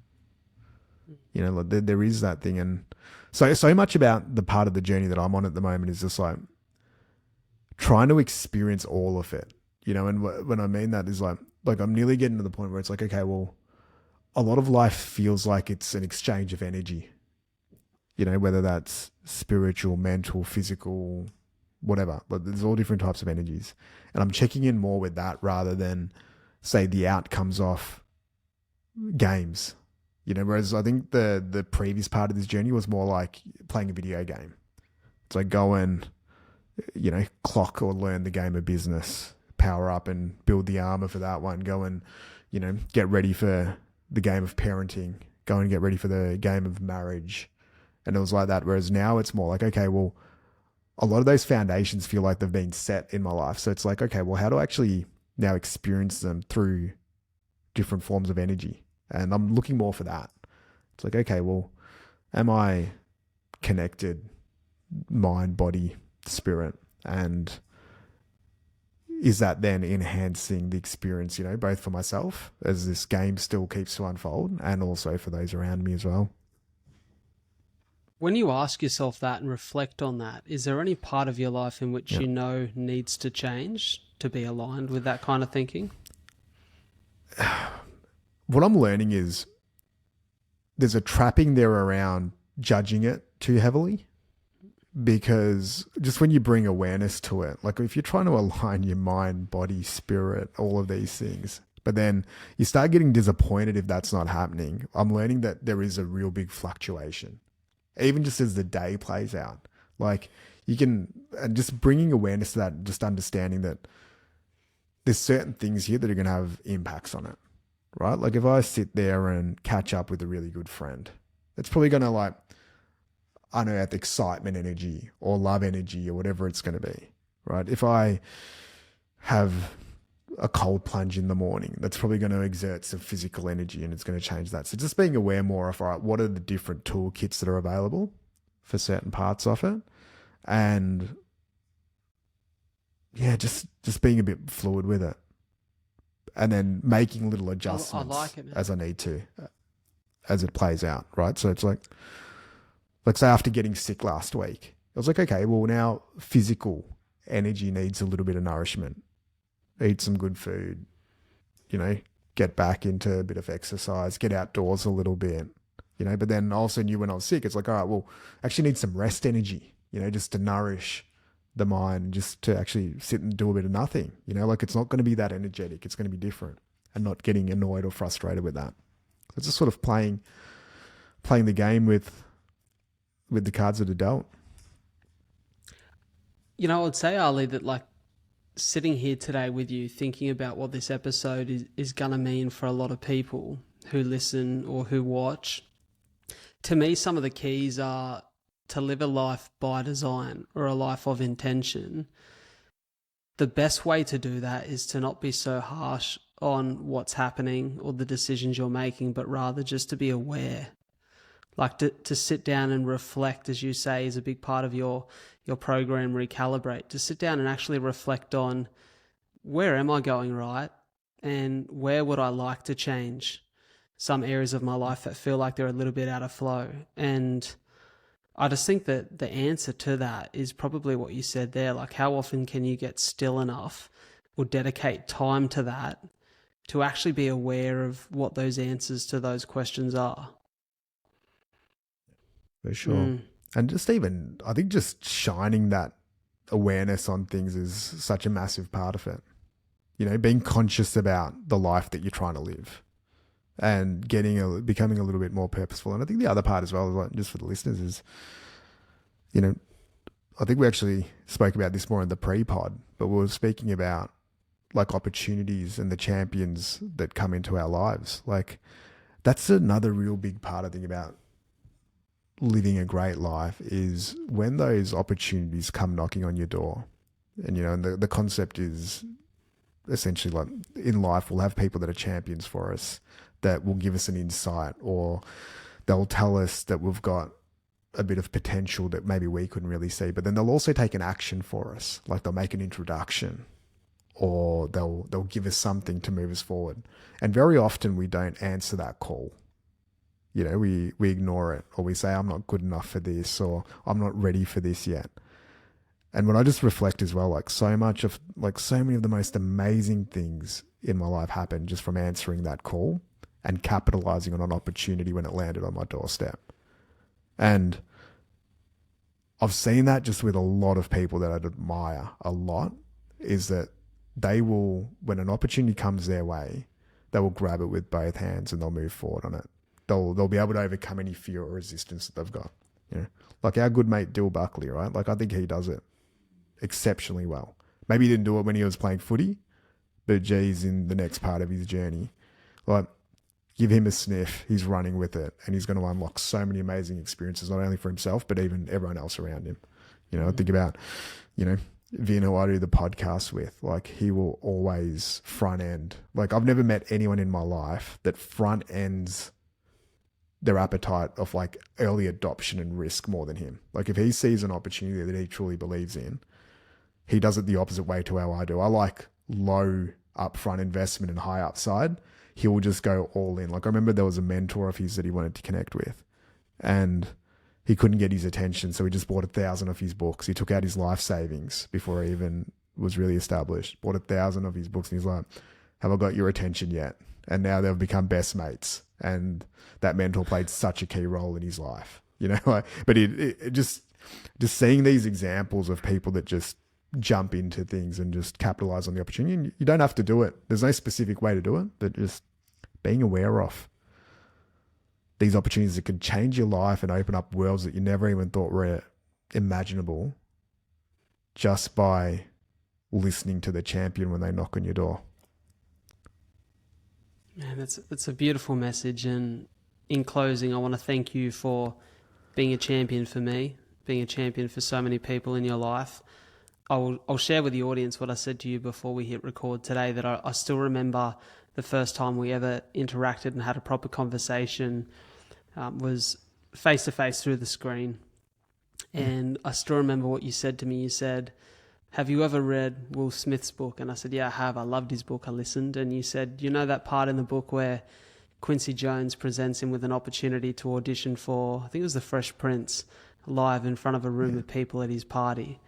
Like there is that thing. And so much about the part of the journey that I'm on at the moment is just like trying to experience all of it, and when I mean that is like I'm nearly getting to the point where it's like, okay, well, a lot of life feels like it's an exchange of energy, whether that's spiritual, mental, physical, whatever, but there's all different types of energies. And I'm checking in more with that rather than, say, the outcomes of games, whereas I think the previous part of this journey was more like playing a video game. It's like go and, clock or learn the game of business, power up and build the armor for that one, go and, get ready for the game of parenting, go and get ready for the game of marriage. And it was like that. Whereas now it's more like, okay, well, a lot of those foundations feel like they've been set in my life. So it's like, okay, well, how do I actually now experience them through different forms of energy? And I'm looking more for that. It's like, okay, well, am I connected, mind, body, spirit? And is that then enhancing the experience, both for myself as this game still keeps to unfold and also for those around me as well? When you ask yourself that and reflect on that, is there any part of your life in which needs to change to be aligned with that kind of thinking? What I'm learning is there's a trapping there around judging it too heavily, because just when you bring awareness to it, like if you're trying to align your mind, body, spirit, all of these things, but then you start getting disappointed if that's not happening, I'm learning that there is a real big fluctuation. Even just as the day plays out, like you can, and just bringing awareness to that, just understanding that there's certain things here that are going to have impacts on it, right? Like if I sit there and catch up with a really good friend, it's probably going to like unearth excitement energy or love energy or whatever it's going to be, right? If I have a cold plunge in the morning, that's probably going to exert some physical energy and it's going to change that. So just being aware more of, all right, what are the different toolkits that are available for certain parts of it? And yeah, just being a bit fluid with it. And then making little adjustments as I need to, as it plays out, right? So it's like, let's say after getting sick last week, I was like, okay, well now physical energy needs a little bit of nourishment. Eat some good food, get back into a bit of exercise, get outdoors a little bit, but then also knew when I was sick, it's like, all right, well, I actually need some rest energy, just to nourish the mind, just to actually sit and do a bit of nothing, like it's not going to be that energetic. It's going to be different and not getting annoyed or frustrated with that. So it's just sort of playing the game with the cards that are dealt. I would say, Ali, that like, sitting here today with you thinking about what this episode is going to mean for a lot of people who listen or who watch, to me, some of the keys are to live a life by design or a life of intention. The best way to do that is to not be so harsh on what's happening or the decisions you're making, but rather just to be aware. Like to sit down and reflect, as you say, is a big part of your program, Recalibrate. To sit down and actually reflect on, where am I going right? And where would I like to change some areas of my life that feel like they're a little bit out of flow? And I just think that the answer to that is probably what you said there. Like, how often can you get still enough or dedicate time to that to actually be aware of what those answers to those questions are? For sure. And just even, I think just shining that awareness on things is such a massive part of it. You know, being conscious about the life that you're trying to live and becoming a little bit more purposeful. And I think the other part as well, like just for the listeners, is, you know, I think we actually spoke about this more in the pre-pod, but we were speaking about like opportunities and the champions that come into our lives. Like that's another real big part, I think, about living a great life is when those opportunities come knocking on your door. And, you know, and the concept is essentially like in life, we'll have people that are champions for us that will give us an insight, or they'll tell us that we've got a bit of potential that maybe we couldn't really see, but then they'll also take an action for us. Like they'll make an introduction, or they'll give us something to move us forward. And very often we don't answer that call. You know, we ignore it, or we say, I'm not good enough for this, or I'm not ready for this yet. And when I just reflect as well, like so many of the most amazing things in my life happened just from answering that call and capitalizing on an opportunity when it landed on my doorstep. And I've seen that just with a lot of people that I'd admire a lot, is that they will, when an opportunity comes their way, they will grab it with both hands and they'll move forward on it. They'll be able to overcome any fear or resistance that they've got. You know, like our good mate Dyl Buckley, right? Like I think he does it exceptionally well. Maybe he didn't do it when he was playing footy, but geez, in the next part of his journey, like give him a sniff, he's running with it, and he's going to unlock so many amazing experiences, not only for himself, but even everyone else around him. You know, think about, you know, Vinh, who I do the podcast with, like he will always front end. Like I've never met anyone in my life that front ends their appetite of like early adoption and risk more than him. Like if he sees an opportunity that he truly believes in, he does it the opposite way to how I do. I like low upfront investment and high upside. He will just go all in. Like I remember there was a mentor of his that he wanted to connect with, and he couldn't get his attention. So he just bought 1,000 of his books. He took out his life savings before he even was really established, bought 1,000 of his books. And he's like, have I got your attention yet? And now they've become best mates. And that mentor played such a key role in his life, you know, like, but it just seeing these examples of people that just jump into things and just capitalize on the opportunity. And you don't have to do it. There's no specific way to do it, but just being aware of these opportunities that could change your life and open up worlds that you never even thought were imaginable just by listening to the champion when they knock on your door. Man, that's a beautiful message. And in closing, I want to thank you for being a champion for me, being a champion for so many people in your life. I'll share with the audience what I said to you before we hit record today, that I still remember the first time we ever interacted and had a proper conversation was face-to-face through the screen. And I still remember what you said to me. You said, have you ever read Will Smith's book? And I said, yeah, I have. I loved his book. I listened. And you said, you know that part in the book where Quincy Jones presents him with an opportunity to audition for, I think it was The Fresh Prince, live in front of a room of people at his party.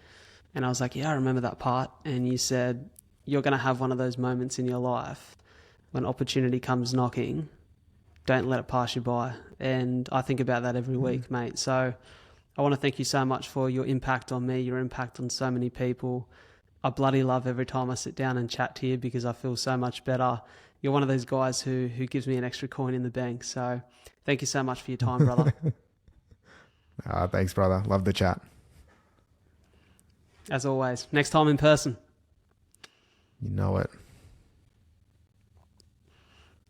And I was like, yeah, I remember that part. And you said, you're going to have one of those moments in your life when opportunity comes knocking, don't let it pass you by. And I think about that every week, mate. So I want to thank you so much for your impact on me, your impact on so many people. I bloody love every time I sit down and chat to you because I feel so much better. You're one of those guys who gives me an extra coin in the bank. So thank you so much for your time, brother. Thanks, brother. Love the chat. As always, next time in person. You know it.